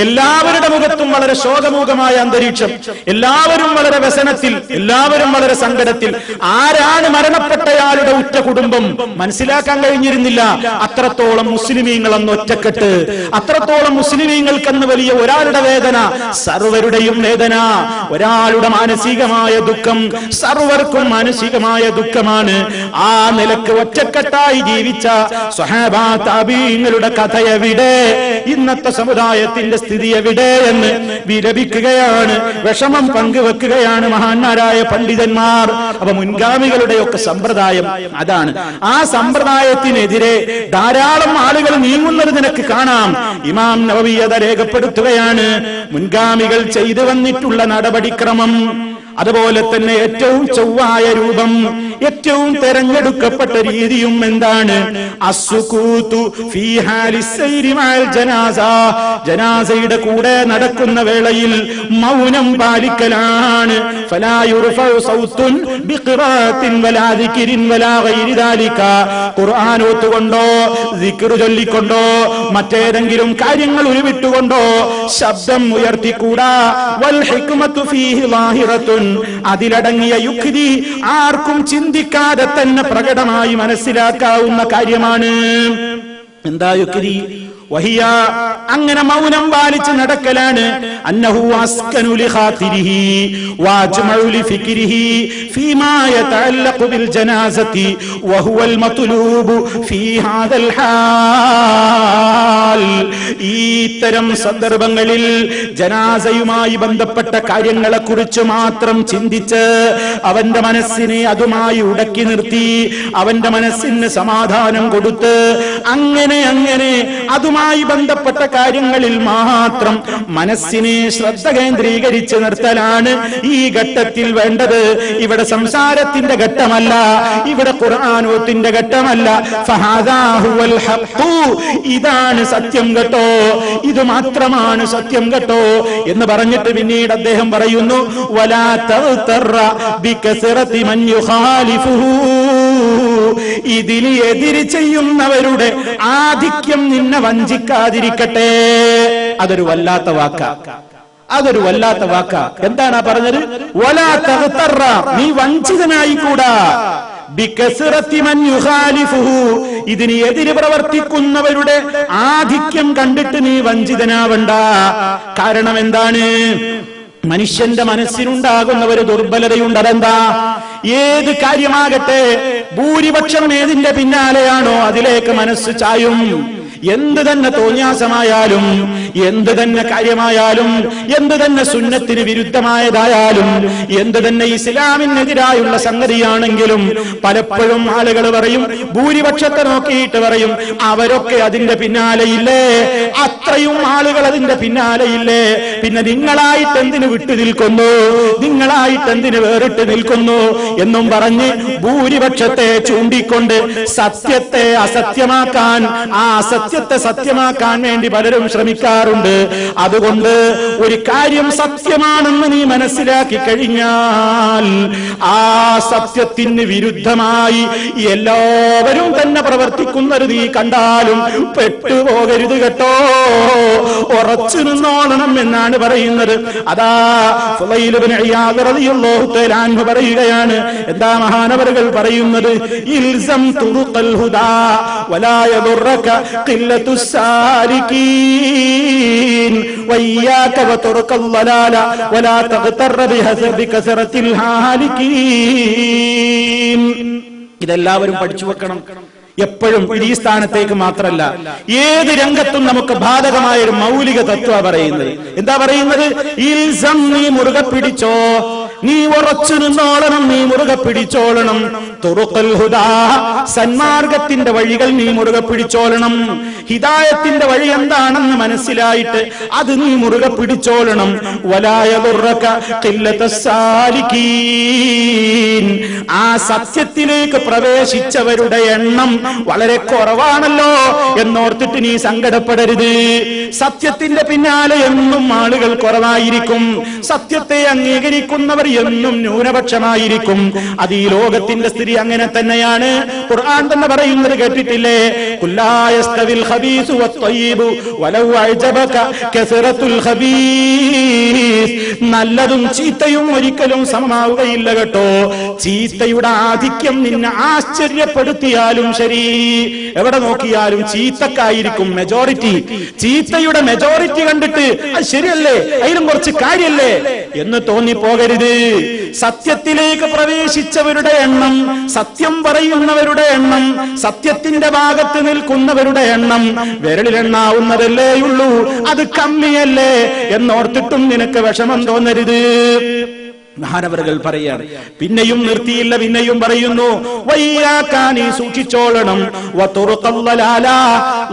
എല്ലാവരുടെ മുഖത്തും വളരെ ശോകമൂകമായ അന്തരീക്ഷം, എല്ലാവരും വളരെ വ്യസനത്തിൽ, എല്ലാവരും വളരെ സങ്കടത്തിൽ. ആരാണ് മരണപ്പെട്ടയാളുടെ ഉറ്റ കുടുംബം മനസ്സിലാക്കാൻ കഴിഞ്ഞിരുന്നില്ല. അത്രത്തോളം മുസ്ലിമീങ്ങൾ അന്ന് ഒറ്റക്കെട്ട്, അത്രത്തോളം മുസ്ലിമീങ്ങൾക്കെന്ന് വലിയ ഒരാളുടെ വേദന സർവരുടെയും വേദന, ഒരാളുടെ മാനസികമായ ദുഃഖം സർവർക്കും മാനസികമായ ദുഃഖമാണ്. ആ നിലക്ക് ഒറ്റക്കെട്ടായി ജീവിച്ച സ്വഹാബാ താബീങ്ങളുടെ കഥ എവിടെ? ഇന്നത്തെ സമുദായത്തിന്റെ സ്ഥിതി എവിടെ എന്ന് വിലപിക്കുകയാണ്, വിഷമം പങ്കുവെക്കുകയാണ് മഹാന്മാരായ പണ്ഡിതന്മാർ. അപ്പൊ മുൻഗാമികളുടെയൊക്കെ സമ്പ്രദായം അതാണ്. ആ സമ്പ്രദായത്തിനെതിരെ ധാരാളം ആളുകൾ നീങ്ങുന്നത് നിനക്ക് കാണാം. ഇമാം നവവി അത് രേഖപ്പെടുത്തുകയാണ്. മുൻഗാമികൾ ചെയ്തു വന്നിട്ടുള്ള നടപടിക്രമം, അതുപോലെ തന്നെ ഏറ്റവും ചൊവ്വായ രൂപം, ഏറ്റവും തെരഞ്ഞെടുക്കപ്പെട്ട രീതിയും എന്താണ്? അസ്സുകൂതു ഫീ ഹാലിസ്സൈരി മഅൽ ജനാസ, ജനാസയുടെ കൂടെ നടക്കുന്ന വേളയിൽ മൗനം പാലിക്കലാണ്. ഫലാ യുർഫഉ സൗത്തുൻ ബിഖിറാഅത്തിൻ വലാ ദിക്രിൻ വലാ ഗൈരി ദാലിക, ഖുർആൻ ഓതുകൊണ്ടോ ദിക്ർ ചൊല്ലിക്കൊണ്ടോ മറ്റേതെങ്കിലും കാര്യങ്ങൾ ഉരുവിട്ടുകൊണ്ടോ ശബ്ദം ഉയർത്തിക്കൂടാ. വൽ ഹിക്മത്തു ഫീഹി ളാഹിറത്തുൻ, അതിലടങ്ങിയ യുക്തി ആർക്കും ചിന്തിക്കാതെ തന്നെ പ്രകടമായി മനസ്സിലാക്കാവുന്ന കാര്യമാണ്. എന്താ യുക്തി? വഹിയ അങ്ങനെ മൗനം പാലിച്ച് നടക്കലാണ് അന്നഹു അസ്കനു ലിഖാതിരിഹി വഅജ്മഉ ലിഫിക്രിഹി ഫീമാ യതഅല്ലഖു ബിൽ ജനാസതി വഹുവൽ മത്ലൂബു ഫീ ഹാദൽ ഹാൽ. ഇത്തരം സന്ദർഭങ്ങളിൽ ജനാസയുമായി ബന്ധപ്പെട്ട കാര്യങ്ങളെക്കുറിച്ച് മാത്രം ചിന്തിച്ച് അവന്റെ മനസ്സിനെ അതുമായി ഉടക്കി നിർത്തി അവന്റെ മനസ്സിന് സമാധാനം കൊടുത്ത് അങ്ങനെ അതുമായി ബന്ധപ്പെട്ട കാര്യങ്ങളിൽ മാത്രം മനസ്സിനെ ശ്രദ്ധ കേന്ദ്രീകരിച്ച് നിർത്തലാണ് ഈ ഘട്ടത്തിൽ വേണ്ടത്. ഇവിടെ സംസാരത്തിന്റെ ഘട്ടമല്ല, ഇവിടെ ഖുർആനോത്തിന്റെ ഘട്ടമല്ല. ഫഹാദാ ഹുവൽ ഹഖ്, ഇതാണ് സത്യം കേട്ടോ, ഇത് മാത്രമാണ് സത്യം കേട്ടോ എന്ന് പറഞ്ഞിട്ട് പിന്നീട് അദ്ദേഹം പറയുന്നു വലാ തഗ്തറ ബികസറതി മൻ യുഖാലിഫുഹു, ഇതിന് എതിര് ചെയ്യുന്നവരുടെ ആധിക്യം നിന്നെ വഞ്ചിക്കാതിരിക്കട്ടെ. അതൊരു വല്ലാത്ത വാക്കാ, അതൊരു വല്ലാത്ത വാക്കാ. എന്താണ് പറഞ്ഞത്? വലാ തഗ്തറ, നീ വഞ്ചിതനായിക്കൂടാ. ബികസറതി മൻ യുഖാലിഫുഹു, ഇതിന് എതിര് പ്രവർത്തിക്കുന്നവരുടെ ആധിക്യം കണ്ടിട്ട് നീ വഞ്ചിതനാവണ്ട. കാരണം എന്താണ്? മനുഷ്യന്റെ മനസ്സിനുണ്ടാകുന്ന ഒരു ദുർബലതയുണ്ട്. അതെന്താ? ഏത് കാര്യമാകട്ടെ ഭൂരിപക്ഷം ഏതിന്റെ പിന്നാലെയാണോ അതിലേക്ക് മനസ്സ് ചായും. എന്ത് തന്നെ തോന്നിയാസമായാലും, എന്ത് തന്നെ കാര്യമായാലും, എന്ത് തന്നെ സുന്നത്തിന് വിരുദ്ധമായതായാലും, എന്ത് തന്നെ ഇസ്ലാമിനെതിരായുള്ള സംഗതിയാണെങ്കിലും പലപ്പോഴും ആളുകൾ പറയും, ഭൂരിപക്ഷത്തെ നോക്കിയിട്ട് പറയും, അവരൊക്കെ അതിന്റെ പിന്നാലെയില്ലേ, അത്രയും ആളുകൾ അതിന്റെ പിന്നാലെയില്ലേ, പിന്നെ നിങ്ങളായിട്ട് എന്തിന് വിട്ടു നിൽക്കുന്നു, നിങ്ങളായിട്ട് എന്തിന് വേറിട്ട് നിൽക്കുന്നു എന്നും പറഞ്ഞ് ഭൂരിപക്ഷത്തെ ചൂണ്ടിക്കൊണ്ട് സത്യത്തെ അസത്യമാക്കാൻ, ആ സത്യത്തെ സത്യമാക്കാൻ വേണ്ടി പലരും ശ്രമിക്കാറുണ്ട്. അതുകൊണ്ട് ഒരു കാര്യം സത്യമാണെന്ന് നീ മനസ്സിലാക്കി കഴിഞ്ഞാൽ ആ സത്യത്തിന് വിരുദ്ധമായി എല്ലാവരും തന്നെ പ്രവർത്തിക്കുന്നത് നീ കണ്ടാലും പെട്ടുപോകരുത് കേട്ടോ, ഉറച്ചു നിന്നോളണം എന്നാണ് പറയുന്നത്. അതാ ഫുളൈൽ ഇബ്നു ഇയാദ് റളിയല്ലാഹു തആല അൻഹു പറയുകയാണ്. എന്താ മഹാനവറുകൾ പറയുന്നത്? ഇൽസം തുറുഖൽ ഹുദാ വലാ യദുറക ഖില്ലത്തുസ് സാലികീൻ വയ്യാക വതുറുഖൽ ളലാല വലാ തഗ്തറ ബികസറത്തിൽ ഹാലികീൻ. ഇതെല്ലാവരും പഠിച്ചു വെക്കണം. എപ്പോഴും ഈ സ്ഥാനത്തേക്ക് മാത്രമല്ല, ഏത് രംഗത്തും നമുക്ക് ബാധകമായ ഒരു മൗലിക തത്വ പറയുന്നത്. എന്താ പറയുന്നത്? ഇൽസം, നീ മുറുകെ പിടിച്ചോ, നീ ഉറച്ചു നിന്നോളണം, നീ മുറുകെ പിടിച്ചോളണം. തുറുഖൽ ഹുദാ, സന്മാർഗത്തിന്റെ വഴികൾ നീ മുറുകെ പിടിച്ചോളണം. ഹിദായത്തിന്റെ വഴി എന്താണെന്ന് മനസ്സിലായിട്ട് അത് നീ മുറുകെ പിടിച്ചോളണം. വലാ യദുറക ഖില്ലത്തുസ് സാലികീൻ, ആ സത്യത്തിലേക്ക് പ്രവേശിച്ചവരുടെ എണ്ണം വളരെ കുറവാണല്ലോ എന്നോർത്തിട്ട് നീ സങ്കടപ്പെടരുത്. സത്യത്തിന്റെ പിന്നാലെ എന്നും ആളുകൾ കുറവായിരിക്കും, സത്യത്തെ അംഗീകരിക്കുന്നവർ എന്നും ന്യൂനപക്ഷമായിരിക്കും. അത് ഈ ലോകത്തിന്റെ സ്ഥിതി അങ്ങനെ തന്നെയാണ്. ഖുർആൻ തന്നെ പറയുന്നത് കേട്ടിട്ടില്ലേ? ഖുല്ലാ യസ്തവിൽ ഖബീസു വത്വയ്യിബു വലൗ അഅജബക കസറത്തുൽ ഖബീസ്, നല്ലതും ചീത്തയും ഒരിക്കലും സമമാവുകയില്ല കേട്ടോ. ചീത്തയുടെ ആധിക്യം നിന്നെ ആശ്ചര്യപ്പെടുത്തിയാലും ശരി, എവിടെ നോക്കിയാലും ചീത്തക്കായിരിക്കും മെജോറിറ്റി. ചീത്തയുടെ മെജോറിറ്റി കണ്ടിട്ട് അത് ശരിയല്ലേ, അതിലും കുറച്ച് കാര്യല്ലേ എന്ന് തോന്നിപ്പോകരുത്. സത്യത്തിലേക്ക് പ്രവേശിച്ചവരുടെ എണ്ണം, സത്യം പറയുന്നവരുടെ എണ്ണം, സത്യത്തിന്റെ ഭാഗത്ത് നിൽക്കുന്നവരുടെ എണ്ണം വിരലിലെണ്ണാവുന്നതല്ലേയുള്ളൂ. അത് കമ്മിയല്ലേ എന്നോർത്തിട്ടും നിനക്ക് വിഷമം തോന്നരുത്. മഹാനവറുകൾ പറയാണ്. പിന്നെയും നിർത്തിയില്ല, പിന്നെയും പറയുന്നു, വയ്യാക്കാനി സൂക്ഷിച്ചോളണം, വതുറുഖൽ ളലാല,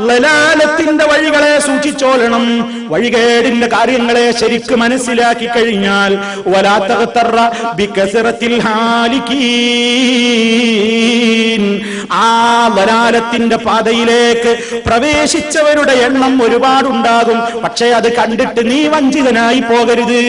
ളലാലത്തിന്റെ വഴികളെ സൂക്ഷിച്ചോളണം. വഴികേടിന്റെ കാര്യങ്ങളെ ശരിക്ക് മനസ്സിലാക്കി കഴിഞ്ഞാൽ വലാ തഗ്തറ ബികസറത്തിൽ ഹാലികീൻ, ആ ളലാലത്തിന്റെ പാതയിലേക്ക് പ്രവേശിച്ചവരുടെ എണ്ണം ഒരുപാടുണ്ടാകും. പക്ഷേ അത് കണ്ടിട്ട് നീ വഞ്ചിതനായി പോകരുത്.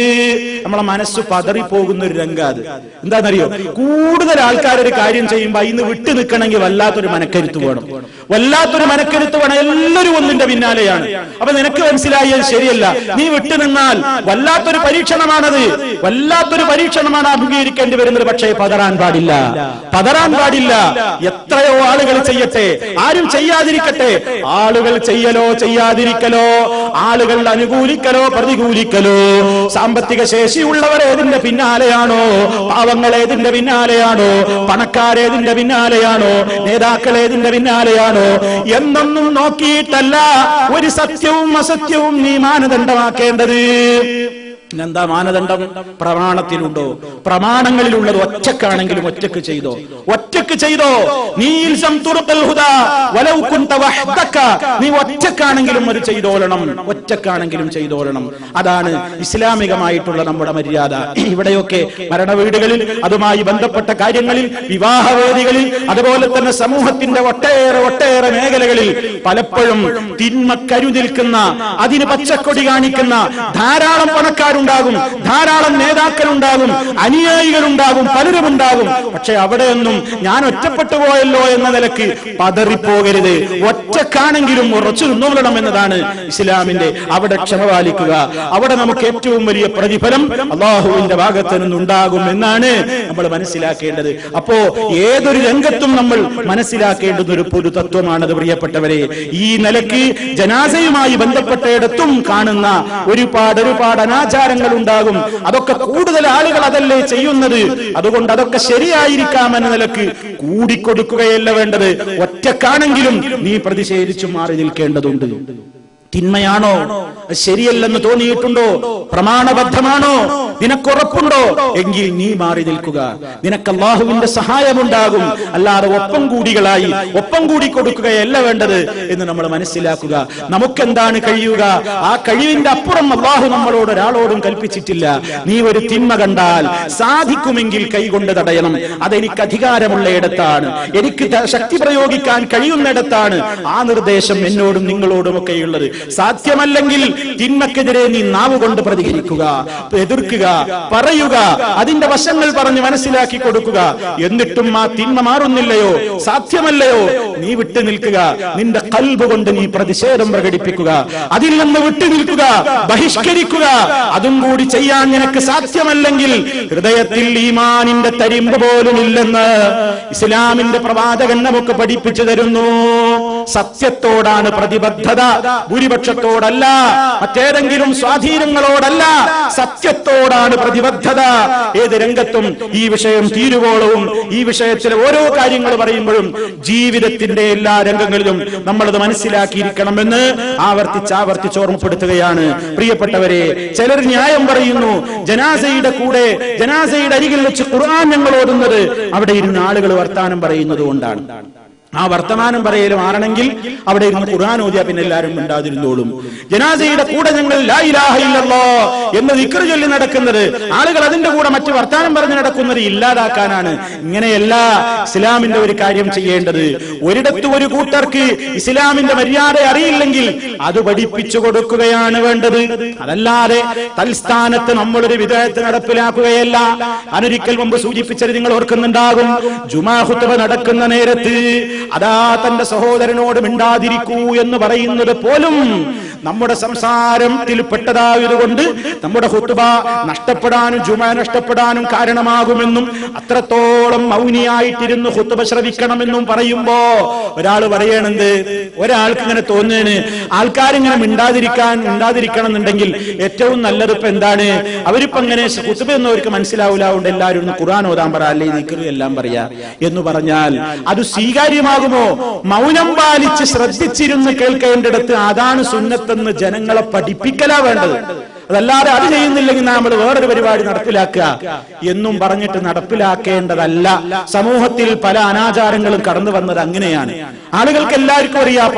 നമ്മളെ മനസ്സ് പതറിപ്പോ പോകുന്ന ഒരു രംഗാത്. എന്താണെന്നറിയോ? കൂടുതൽ ആൾക്കാർ ഒരു കാര്യം ചെയ്യുമ്പോ ഇന്ന് വിട്ടു നിൽക്കണമെങ്കിൽ വല്ലാത്തൊരു മനക്കരുത്ത് വേണം, വല്ലാത്തൊരു മനക്കരുത്ത് വേണം. എല്ലാവരും ഒന്നിന്റെ പിന്നാലെയാണ്. അപ്പൊ നിനക്ക് മനസ്സിലായത് ശരിയല്ല, നീ വിട്ടു നിന്നാൽ വല്ലാത്തൊരു പരീക്ഷണമാണത്, വല്ലാത്തൊരു പരീക്ഷണമാണ് അഭിമുഖീകരിക്കേണ്ടി വരുന്നത്. പക്ഷേ പതറാൻ പാടില്ല, പതറാൻ പാടില്ല. എത്രയോ ആളുകൾ ചെയ്യട്ടെ, ആരും ചെയ്യാതിരിക്കട്ടെ. ആളുകൾ ചെയ്യലോ ചെയ്യാതിരിക്കലോ, ആളുകൾ അനുകൂലിക്കലോ പ്രതികൂലിക്കലോ, സാമ്പത്തിക ശേഷിയുള്ളവർ ഏതിന്റെ പിന്നാലെയാണോ, പാവങ്ങൾ ഏതിന്റെ പിന്നാലെയാണോ, പണക്കാരേതിന്റെ പിന്നാലെയാണോ, നേതാക്കൾ ഏതിന്റെ പിന്നാലെയാണോ എന്നൊന്നും നോക്കിയിട്ടല്ല ഒരു സത്യവും അസത്യവും നീ മാനദണ്ഡമാക്കേണ്ടത്. എന്താ മാനദണ്ഡം? പ്രമാണത്തിലുണ്ടോ? പ്രമാണങ്ങളിലുള്ളത് ഒറ്റക്കാണെങ്കിലും ഒറ്റക്ക് ചെയ്തോ, ഒറ്റക്ക് ചെയ്തോ. നീ ഒറ്റക്കാണെങ്കിലും അത് ചെയ്തോളണം, ഒറ്റക്കാണെങ്കിലും ചെയ്തോളണം. അതാണ് ഇസ്ലാമികമായിട്ടുള്ള നമ്മുടെ മര്യാദ. ഇവിടെയൊക്കെ മരണവീടുകളിൽ, അതുമായി ബന്ധപ്പെട്ട കാര്യങ്ങളിൽ, വിവാഹവേദികളിൽ, അതുപോലെ തന്നെ സമൂഹത്തിന്റെ ഒട്ടേറെ മേഖലകളിൽ പലപ്പോഴും തിന്മ കരുതിൽക്കുന്ന, അതിന് പച്ചക്കൊടി കാണിക്കുന്ന ധാരാളം പണക്കാരുണ്ടാകും, ധാരാളം നേതാക്കളുണ്ടാകും, അനുയായികളുണ്ടാകും, പലരും ഉണ്ടാകും. പക്ഷെ അവിടെയൊന്നും ഞാൻ ഒറ്റപ്പെട്ടു പോയല്ലോ എന്ന നിലക്ക് പതറിപ്പോകരുത്. ഒറ്റക്കാണെങ്കിലും ഉറച്ചു നിന്നോളണം എന്നതാണ് ഇസ്ലാമിന്റെ. അവിടെ ക്ഷമ പാലിക്കുക, അവിടെ നമുക്ക് ഏറ്റവും വലിയ പ്രതിഫലം അല്ലാഹുവിന്റെ ഭാഗത്ത് നിന്നുണ്ടാകും എന്നാണ് നമ്മൾ മനസ്സിലാക്കേണ്ടത്. അപ്പോ ഏതൊരു രംഗത്തും നമ്മൾ മനസ്സിലാക്കേണ്ടുന്ന ഒരു പൊതു തത്വമാണത് പ്രിയപ്പെട്ടവരെ. ഈ നിലക്ക് ജനാസയുമായി ബന്ധപ്പെട്ടിടത്തും കാണുന്ന ഒരുപാട് അനാചാരങ്ങൾ ഉണ്ടാകും. അതൊക്കെ കൂടുതൽ ആളുകൾ അതല്ലേ ചെയ്യുന്നത്. അതുകൊണ്ട് അതൊക്കെ ശരിയായിരിക്കാമെന്ന നിലക്ക് കൂടിക്കൊടുക്കുകയല്ല വേണ്ടത്. ഒറ്റക്കാണെങ്കിലും നീ പ്രതിഷേധിച്ചു മാറി നിൽക്കേണ്ടതുണ്ട്. തിന്മയാണോ, ശരിയല്ലെന്ന് തോന്നിയിട്ടുണ്ടോ, പ്രമാണബദ്ധമാണോ, നിനക്കുറപ്പുണ്ടോ എങ്കിൽ നീ മാറി നിൽക്കുക. നിനക്ക് അല്ലാഹുവിന്റെ സഹായമുണ്ടാകും. അല്ലാതെ ഒപ്പം കൂടികളായി ഒപ്പം കൂടി കൊടുക്കുകയല്ല വേണ്ടത് എന്ന് നമ്മൾ മനസ്സിലാക്കുക. നമുക്കെന്താണ് കഴിയുക, ആ കഴിവിന്റെ അപ്പുറം അല്ലാഹു നമ്മളോട് ഒരാളോടും കൽപ്പിച്ചിട്ടില്ല. നീ ഒരു തിന്മ കണ്ടാൽ സാധിക്കുമെങ്കിൽ കൈകൊണ്ട് തടയണം. അതെനിക്ക് അധികാരമുള്ളയിടത്താണ്, എനിക്ക് ശക്തി പ്രയോഗിക്കാൻ കഴിയുന്നിടത്താണ് ആ നിർദ്ദേശം എന്നോടും നിങ്ങളോടും ഒക്കെയുള്ളത്. സാധ്യമല്ലെങ്കിൽ തിന്മക്കെതിരെ നീ നാവ് കൊണ്ട് പ്രതികരിക്കുക, എതിർക്കുക, പറയുക, അതിന്റെ വശങ്ങൾ പറഞ്ഞ് മനസ്സിലാക്കി കൊടുക്കുക. എന്നിട്ടും ആ തിന്മ മാറുന്നില്ലയോ, സാധ്യമല്ലയോ, നീ വിട്ടു നിൽക്കുക. നിന്റെ ഖൽബ് കൊണ്ട് നീ പ്രതിഷേധം പ്രകടിപ്പിക്കുക, അതിൽ നിന്ന് വിട്ടു നിൽക്കുക, ബഹിഷ്കരിക്കുക. അതും കൂടി ചെയ്യാൻ നിനക്ക് സാധ്യമല്ലെങ്കിൽ ഹൃദയത്തിൽ ഈമാനിന്റെ തരിമ്പ് പോലും ഇല്ലെന്ന് ഇസ്ലാമിന്റെ പ്രവാചകൻ നമുക്ക് പഠിപ്പിച്ചു തരുന്നു. സത്യത്തോടാണ് പ്രതിബദ്ധത, ഭൂരിപക്ഷത്തോടല്ല, മറ്റേതെങ്കിലും സ്വാധീനങ്ങളോടല്ല, സത്യത്തോടാണ് പ്രതിബദ്ധത. ഏത് രംഗത്തും ഈ വിഷയം തീരുവോളവും ഈ വിഷയത്തിലെ ഓരോ കാര്യങ്ങൾ പറയുമ്പോഴും ജീവിതത്തിന്റെ എല്ലാ രംഗങ്ങളിലും നമ്മളത് മനസ്സിലാക്കിയിരിക്കണമെന്ന് ആവർത്തിച്ച് ഓർമ്മപ്പെടുത്തുകയാണ് പ്രിയപ്പെട്ടവരെ. ചിലർ ന്യായം പറയുന്നു, ജനാസയുടെ കൂടെ, ജനാസയുടെ അരികിൽ വെച്ച് ഖുർആൻ ഞങ്ങൾ ഓതുന്നത് അവിടെ ഇരുന്ന് ആളുകൾ വർത്താനം പറയുന്നത് കൊണ്ടാണ്. ആ വർത്തമാനം പറയലും ആണെങ്കിൽ അവിടെ ഇരുന്ന് ഖുർആൻ ഓതിയാ പിന്നെ എല്ലാവരും മിണ്ടാതിരുന്നോളും. ജനാസയുടെ കൂടെ ഞങ്ങൾ ലാ ഇലാഹ ഇല്ലല്ലാഹ് എന്ന് ദിക്ർ ചൊല്ലി നടക്കുന്നത്, ആളുകൾ അതിന്റെ കൂടെ മറ്റു വർത്താനം പറഞ്ഞ് നടക്കുന്നത് ഇല്ലാതാക്കാനാണ്. ഇങ്ങനെയല്ല ഇസ്ലാമിന്റെ ഒരു കാര്യം ചെയ്യേണ്ടത്. ഒരിടത്ത് ഒരു കൂട്ടർക്ക് ഇസ്ലാമിന്റെ മര്യാദ അറിയില്ലെങ്കിൽ അത് പഠിപ്പിച്ചു കൊടുക്കുകയാണ് വേണ്ടത്. അതല്ലാതെ തൽസ്ഥാനത്ത് നമ്മളൊരു വിദഅത്ത് നടപ്പിലാക്കുകയല്ല. അനൊരിക്കൽ മുമ്പ് സൂചിപ്പിച്ചത് നിങ്ങൾ ഓർക്കുന്നുണ്ടാകും. ജുമാ ഖുത്ബ നടക്കുന്ന നേരത്ത് അതാ തന്റെ സഹോദരനോട് മിണ്ടാതിരിക്കൂ എന്ന് പറയുന്നത് പോലും നമ്മുടെ സംസാരത്തിൽ പെട്ടതായതുകൊണ്ട് നമ്മുടെ ഖുത്ബ നഷ്ടപ്പെടാനും ജുമാ നഷ്ടപ്പെടാനും കാരണമാകുമെന്നും അത്രത്തോളം മൗനിയായിട്ടിരുന്ന് ഖുത്ബ ശ്രവിക്കണമെന്നും പറയുമ്പോ ഒരാൾ പറയണെന്ത്, ഒരാൾക്ക് ഇങ്ങനെ തോന്നുന്നു ആൾക്കാരിങ്ങനെ മിണ്ടാതിരിക്കണം എന്നുണ്ടെങ്കിൽ ഏറ്റവും നല്ലത് ഇപ്പൊ എന്താണ്, അവരിപ്പോ അങ്ങനെ ഖുത്ബ ഒന്നും അവർക്ക് മനസ്സിലാവില്ല, അതുകൊണ്ട് എല്ലാവരും ഖുർആൻ ഓതാൻ പറ, അല്ലെ ദിക്ർ എല്ലാം പറയാ എന്ന് പറഞ്ഞാൽ അത് സ്വീകാര്യമാകുമോ? മൗനം പാലിച്ച് ശ്രദ്ധിച്ചിരുന്ന് കേൾക്കേണ്ടിടത്ത് അതാണ് സുന്നത്തെന്ന് ജനങ്ങളെ പഠിപ്പിക്കലാ വേണ്ടത്. അതല്ലാതെ അത് ചെയ്യുന്നില്ലെങ്കിൽ നമ്മൾ വേറൊരു പരിപാടി നടപ്പിലാക്കുക എന്നും പറഞ്ഞിട്ട് നടപ്പിലാക്കേണ്ടതല്ല. സമൂഹത്തിൽ പല അനാചാരങ്ങളും കടന്നു വന്നത് അങ്ങനെയാണ്. ആളുകൾക്ക് എല്ലാവർക്കും അറിയാം,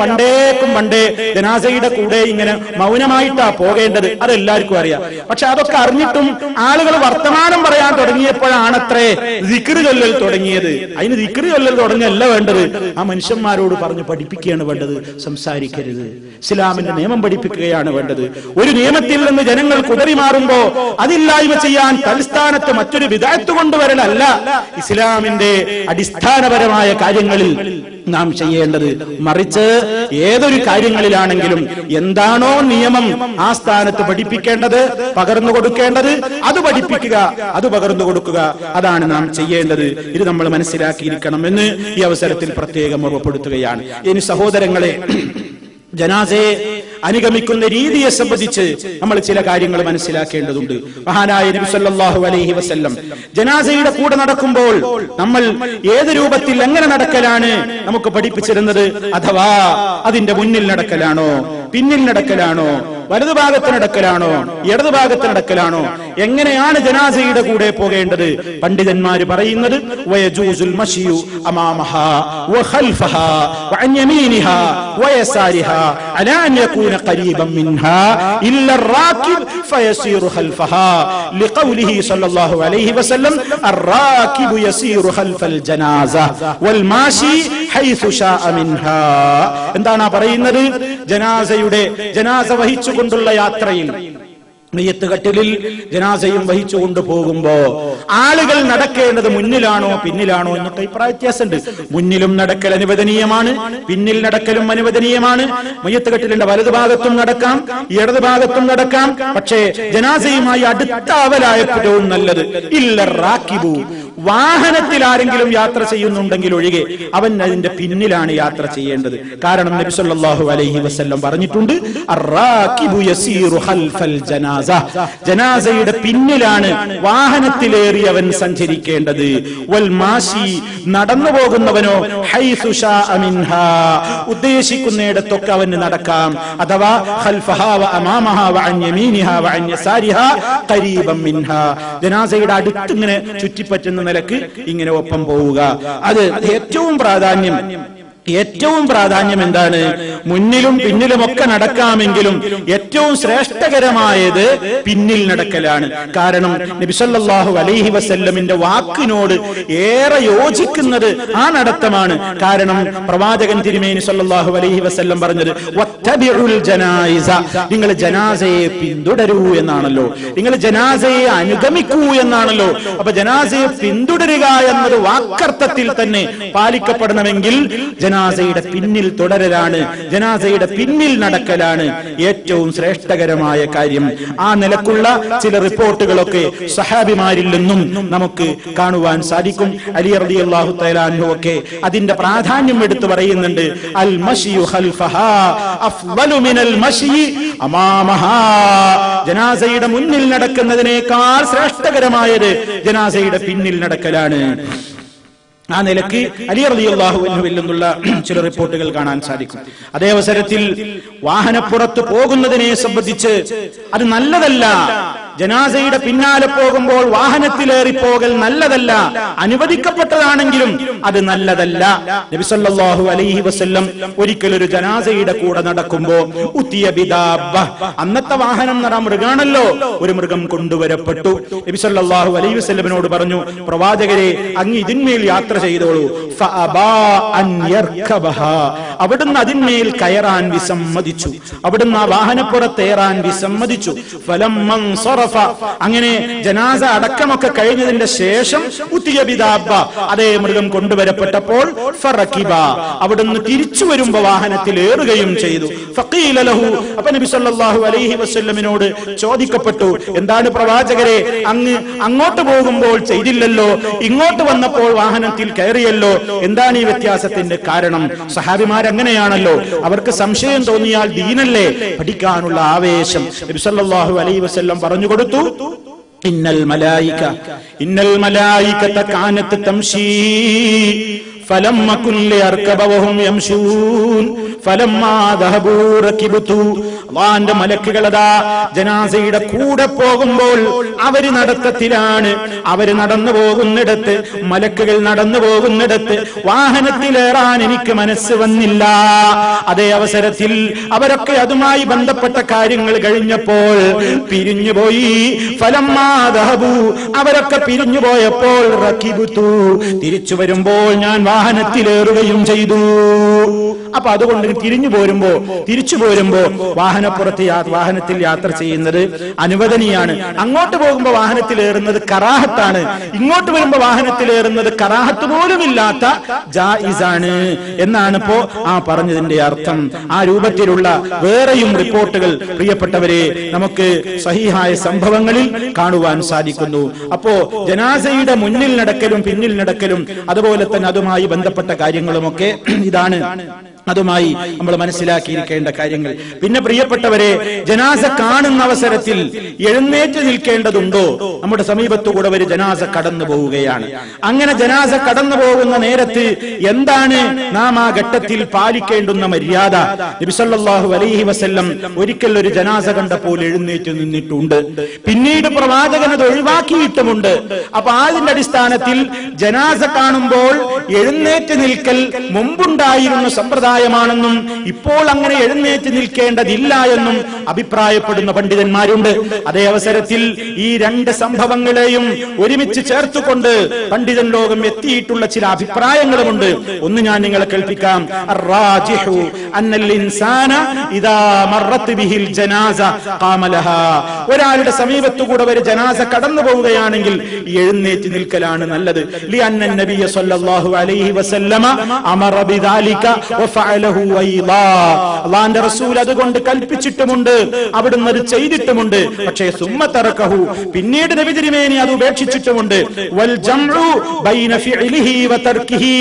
പണ്ടേ ജനാസയുടെ കൂടെ ഇങ്ങനെ മൗനമായിട്ടാ പോകേണ്ടത്, അതെല്ലാവർക്കും അറിയാം. പക്ഷെ അതൊക്കെ അറിഞ്ഞിട്ടും ആളുകൾ വർത്തമാനം പറയാൻ തുടങ്ങിയപ്പോഴാണത്രേ ദിക്ർ ചൊല്ലൽ തുടങ്ങിയത്. അതിന് ദിക്ർ ചൊല്ലൽ തുടങ്ങിയല്ല വേണ്ടത്, ആ മനുഷ്യന്മാരോട് പറഞ്ഞ് പഠിപ്പിക്കുകയാണ് വേണ്ടത്. സംസാരിക്കരുത്, ഇസ്ലാമിന്റെ നിയമം പഠിപ്പിക്കുകയാണ് വേണ്ടത്. ഒരു നിയമത്തിൽ നിന്ന് ജനങ്ങൾ ജനങ്ങൾ കുതറിമാറുമ്പോ അതില്ലായ്മ ചെയ്യാൻ തൽസ്ഥാനത്ത് മറ്റൊരു വിദഅത്ത് കൊണ്ടുവരലല്ല ഇസ്ലാമിന്റെ അടിസ്ഥാനപരമായ കാര്യങ്ങളിൽ നാം ചെയ്യേണ്ടത്. മറിച്ച് ഏതൊരു കാര്യങ്ങളിലാണെങ്കിലും എന്താണോ നിയമം ആ സ്ഥാനത്ത് പഠിപ്പിക്കേണ്ടത്, പകർന്നു കൊടുക്കേണ്ടത്, അത് പഠിപ്പിക്കുക, അത് പകർന്നു കൊടുക്കുക, അതാണ് നാം ചെയ്യേണ്ടത്. ഇത് നമ്മൾ മനസ്സിലാക്കിയിരിക്കണം എന്ന് ഈ അവസരത്തിൽ പ്രത്യേകം ഓർമ്മപ്പെടുത്തുകയാണ്. ഇനി സഹോദരങ്ങളെ, ജനാസയെ അനുഗമിക്കുന്ന രീതിയെ സംബന്ധിച്ച് നമ്മൾ ചില കാര്യങ്ങൾ മനസ്സിലാക്കേണ്ടതുണ്ട്. മഹാനായ നബി സല്ലല്ലാഹു അലൈഹി വസല്ലം ജനാസയുടെ കൂടെ നടക്കുമ്പോൾ നമ്മൾ ഏത് രൂപത്തിൽ എങ്ങനെ നടക്കലാണ് നമുക്ക് പഠിപ്പിച്ചിരുന്നത്? അഥവാ അതിന്റെ മുന്നിൽ നടക്കലാണോ, പിന്നിൽ നടക്കലാണോ, വലതുഭാഗത്ത് നടക്കലാണോ, ഇടതുഭാഗത്ത് നടക്കലാണോ, എങ്ങനെയാണ് ജനാസയുടെ കൂടെ പോകേണ്ടത്? പണ്ഡിതന്മാര് പറയുന്നത് വയജൂസുൽ മശിയു അമാമഹാ വഖൽഫഹാ വഅൻ യമീനിഹാ വയസാരിഹാ അലാ അൻ യകൂന ഖരീബൻ മിൻഹാ ഇല്ല الراكب فيسير خلفها لقوله صلى الله عليه وسلم الراكب يسير خلف الجنازة والماشي حيث شاء منها. എന്താണ് പറയുന്നത്? ജനാസ വഹിച്ചുകൊണ്ടുള്ള യാത്രയിൽ, മയ്യത്ത് കട്ടിലിൽ ജനാസയും വഹിച്ചുകൊണ്ട് പോകുമ്പോ ആളുകൾ നടക്കേണ്ടത് മുന്നിലാണോ പിന്നിലാണോ എന്നൊക്കെ അഭിപ്രായ വ്യത്യാസമുണ്ട്. മുന്നിലും നടക്കൽ അനുവദനീയമാണ്, പിന്നിൽ നടക്കലും അനുവദനീയമാണ്. മയ്യത്ത് കട്ടിലിന്റെ വലതുഭാഗത്തും നടക്കാം, ഇടതുഭാഗത്തും നടക്കാം. പക്ഷേ ജനാസയുമായി അടുത്ത ആവലായപ്പോഴും നല്ലത് ഇല്ല റാക്കിബു, വാഹനത്തിൽ ആരെങ്കിലും യാത്ര ചെയ്യുന്നുണ്ടെങ്കിൽ ഒഴികെ അവൻ അതിന്റെ പിന്നിലാണ് യാത്ര ചെയ്യേണ്ടത്. കാരണം നബി സല്ലല്ലാഹു അലൈഹി വസല്ലം പറഞ്ഞിട്ടുണ്ട്, അർറാകിബു യസീറു ഖൽഫൽ ജനാസ, ജനാസയുടെ പിന്നിലാണ് വാഹനത്തിലേറിയവൻ സഞ്ചരിക്കേണ്ടത്. വൽ മാശി, നടന്നു പോകുന്നവനോ ഹൈസു ശാഅ മിൻഹാ, ഉദ്ദേശിക്കുന്നിടത്തൊക്കെ അവന് നടക്കാം. അഥവാ ഖൽഫഹാ വ അമാമഹാ വ അൻ യമീനിഹാ വ അൻ യസാരിഹാ ഖരീബൻ മിൻഹാ, ജനാസയുടെ അടുത്ത് ഇങ്ങനെ ചുറ്റിപ്പറ്റുന്ന നിലക്ക് ഇങ്ങനെ ഒപ്പം പോവുക. അത് ഏറ്റവും പ്രാധാന്യം എന്താണ്? മുന്നിലും പിന്നിലും ഒക്കെ നടക്കാമെങ്കിലും ഏറ്റവും ശ്രേഷ്ഠകരമായത് പിന്നിൽ നടക്കലാണ്. കാരണം നബി സല്ലല്ലാഹു അലൈഹി വസല്ലമിന്റെ വാക്കിനോട് ഏറെ യോജിക്കുന്നത് ആ നടത്തമാണ്. കാരണം പ്രവാചകൻ തിരുമേനി സല്ലല്ലാഹു അലൈഹി വസല്ലം പറഞ്ഞത് വത്തബിഉൽ ജനായിസ, നിങ്ങൾ ജനാസയെ പിന്തുടരൂ എന്നാണല്ലോ, നിങ്ങൾ ജനാസയെ അനുഗമിക്കൂ എന്നാണല്ലോ. അപ്പൊ ജനാസയെ പിന്തുടരുക എന്നത് വാക്കർത്ഥത്തിൽ തന്നെ പാലിക്കപ്പെടണമെങ്കിൽ ജനാസയുടെ പിന്നിൽ തുടരലാണ്, ജനാസയുടെ പിന്നിൽ നടക്കലാണ് ഏറ്റവും ശ്രേഷ്ഠകരമായ കാര്യം. ആ നിലക്കുള്ള ചില റിപ്പോർട്ടുകളൊക്കെ സഹാബിമാരിൽ നിന്നും നമുക്ക് കാണുവാൻ സാധിക്കും. അലി റളിയല്ലാഹു തആല അൻഹു ഒക്കെ അതിന്റെ പ്രാധാന്യം എടുത്തു പറയുന്നുണ്ട്. അൽ മശിയു ഖൽഫഹാ അഫ്ളലു മിനൽ മശി അമാമഹാ, ജനാസയുടെ മുന്നിൽ നടക്കുന്നതിനേക്കാൾ ശ്രേഷ്ഠകരമായത് ജനാസയുടെ പിന്നിൽ നടക്കലാണ്. ആ നിലയ്ക്ക് അലി റളിയല്ലാഹു അൻഹുവിൽ നിന്നുള്ള ചില റിപ്പോർട്ടുകൾ കാണാൻ സാധിക്കും. അതേ അവസരത്തിൽ വാഹനപ്പുറത്ത് പോകുന്നതിനെ സംബന്ധിച്ച് അത് നല്ലതല്ല. ജനാസയുടെ പിന്നാലെ പോകുമ്പോൾ വാഹനത്തിലേറിപ്പോകൽ നല്ലതല്ല. അനുവദിക്കപ്പെട്ടതാണെങ്കിലും അത് നല്ലതല്ല. നബി സല്ലല്ലാഹു അലൈഹി വസല്ലം ഒരിക്കൽ ഒരു ജനാസയുടെ കൂടെ നടക്കുമ്പോ ഉത്തിയ ബിദാബ, അന്നത്തെ വാഹനം നട മൃഗാണല്ലോ, ഒരു മൃഗം കൊണ്ടുവരപ്പെട്ടു. നബി സല്ലല്ലാഹു അലൈഹി വസല്ലമിനോട് പറഞ്ഞു, പ്രവാചകരെ, അങ്ങ് ഇതിന്മേൽ യാത്ര ചെയ്തോളൂ. ഫഅബാ അൻ യർകബഹാ, അവിടുന്ന് അതിന്മേൽ കയറാൻ വിസമ്മതിച്ചു, അവിടുന്ന് ആ വാഹനപ്പുറത്തേറാൻ വിസമ്മതിച്ചു. ഫലമ്മൻ സറഫ, അങ്ങനെ ജനാസ അടക്കമൊക്കെ കഴിഞ്ഞതിന്റെ ശേഷം ഉത്തിയ ബിദാബ, അതേ മൃഗം കൊണ്ടുവരപ്പെട്ടപ്പോൾ ഫറകിബ, അവിടുന്ന് തിരിച്ചു വരുമ്പോ വാഹനത്തിൽ ഏറുകയും ചെയ്തു. ഫഖീല ലഹു, അപ്പൊ നബി സല്ലല്ലാഹു അലൈഹി വസല്ലമിനോട് ചോദിക്കപ്പെട്ടു, എന്താണ് പ്രവാചകരെ, അങ്ങ് അങ്ങോട്ട് പോകുമ്പോൾ ചെയ്തില്ലല്ലോ, ഇങ്ങോട്ട് വന്നപ്പോൾ വാഹനത്തിൽ കയറിയല്ലോ, എന്താണ് ഈ വ്യത്യാസത്തിന്റെ കാരണം? സഹാബിമാരങ്ങനെയാണല്ലോ, അവർക്ക് സംശയം തോന്നിയാൽ ദീനല്ലേ പഠിക്കാനുള്ള ആവേശം. നബി സല്ലല്ലാഹു അലൈഹി വസല്ലം പറഞ്ഞു കൊടുത്തു, ഇന്നൽ മലായികത കാനത് തംശീ فلما كل يركب وهم يمشون فلما ذهبوا ركبتوا. അല്ലാഹുവിന്റെ മലക്കുകളതാ ജനാസയുടെ കൂടെ പോകുമ്പോൾ അവര് നടത്തത്തിലാണ്. അവര് നടന്നു പോകുന്നിടത്ത്, മലക്കുകൾ നടന്നു പോകുന്നിടത്ത് വാഹനത്തിലേറാൻ എനിക്ക് മനസ്സ് വന്നില്ല. അതേ അവസരത്തിൽ അവരൊക്കെ അതുമായി ബന്ധപ്പെട്ട കാര്യങ്ങൾ കഴിഞ്ഞപ്പോൾ പിരിഞ്ഞുപോയി. ഫലമ്മാ ദഹബു, അവരൊക്കെ പിരിഞ്ഞുപോയപ്പോൾ റകിബതു, തിരിച്ചു വരുമ്പോൾ ഞാൻ വാഹനത്തിലേറുകയും ചെയ്തു. അപ്പൊ അതുകൊണ്ട് തിരിച്ചു പോരുമ്പോ വാഹനത്തിൽ യാത്ര ചെയ്യുന്നത് അനുവദനീയാണ്. അങ്ങോട്ട് പോകുമ്പോ വാഹനത്തിലേറുന്നത് കറാഹത്താണ്, ഇങ്ങോട്ട് വരുമ്പോ വാഹനത്തിലേറുന്നത് കറാഹത്ത് പോലും ഇല്ലാത്ത ജായിസാണ് എന്നാണ് ഇപ്പോ പറഞ്ഞതിന്റെ അർത്ഥം. ആ രൂപത്തിലുള്ള വേറെയും റിപ്പോർട്ടുകൾ പ്രിയപ്പെട്ടവരെ നമുക്ക് സഹീഹായ സംഭവങ്ങളിൽ കാണുവാൻ സാധിക്കുന്നു. അപ്പോ ജനാസയുടെ മുന്നിൽ നടക്കലും പിന്നിൽ നടക്കലും അതുപോലെ തന്നെ അതുമായി ബന്ധപ്പെട്ട കാര്യങ്ങളുമൊക്കെ ഇതാണ് അതുമായി നമ്മൾ മനസ്സിലാക്കിയിരിക്കേണ്ട കാര്യങ്ങൾ. പിന്നെ പ്രിയപ്പെട്ടവരെ, ജനാസ കാണുന്ന അവസരത്തിൽ എഴുന്നേറ്റ് നിൽക്കേണ്ടതുണ്ടോ? നമ്മുടെ സമീപത്തുകൂടെ ഒരു ജനാസ കടന്നു പോവുകയാണ്. അങ്ങനെ ജനാസ കടന്നു പോകുന്ന നേരത്ത് എന്താണ് നാം ആ ഘട്ടത്തിൽ പാലിക്കേണ്ടുന്ന മര്യാദ? നബി സല്ലല്ലാഹു അലൈഹി വസല്ലം ഒരിക്കൽ ഒരു ജനാസ കണ്ടപ്പോൾ എഴുന്നേറ്റ് നിന്നിട്ടുണ്ട്. പിന്നീട് പ്രവാചകൻ അത് ഒഴിവാക്കിയിട്ടുമുണ്ട്. അപ്പൊ അതിന്റെ അടിസ്ഥാനത്തിൽ ജനാസ കാണുമ്പോൾ എഴുന്നേറ്റ് നിൽക്കൽ മുമ്പുണ്ടായിരുന്ന സമ്പ്രദായമാണെന്നും ഇപ്പോൾ അങ്ങനെ എഴുന്നേറ്റ് നിൽക്കേണ്ടതില്ല എന്നും അഭിപ്രായപ്പെടുന്ന പണ്ഡിതന്മാരുണ്ട്. അതേ അവസരത്തിൽ ഈ രണ്ട് സംഭവങ്ങളെയും ഒരുമിച്ച് ചേർത്തുകൊണ്ട് പണ്ഡിതൻ ലോകം എത്തിയിട്ടുള്ള ചില അഭിപ്രായങ്ങളുമുണ്ട്. ഒന്ന് ഞാൻ നിങ്ങളെ കേൾപ്പിക്കാം. അർറാജിഹു അന്നൽ ഇൻസാന ഇദാ മറത് ബിഹിൽ ജനാസ ഖാമ ലഹാ. ഒരാളുടെ സമീപത്തുകൂടെ ഒരു ജനാസ കടന്നു പോവുകയാണെങ്കിൽ എഴുന്നേറ്റ് നിൽക്കലാണ് നല്ലത്. ലിഅന്ന നബിയ സല്ലല്ലാഹു അലൈഹി വസല്ലമ അമറ ബിദാലിക വഫഅലഹു വൈളാ. അല്ലാഹുവിന്റെ റസൂൽ അതുകൊണ്ട് കൽപ്പിച്ചിട്ടുമുണ്ട്, അവിടുന്ന് അത് ചെയ്തിട്ടുമുണ്ട്. പക്ഷേ സുമ്മ തറകഹു, പിന്നീട് നബി തിരുമേനി അത് ഉപേക്ഷിച്ചിട്ടുമുണ്ട്. വൽ ജംഉ ബൈന ഫിഅലിഹി വതർകിഹി,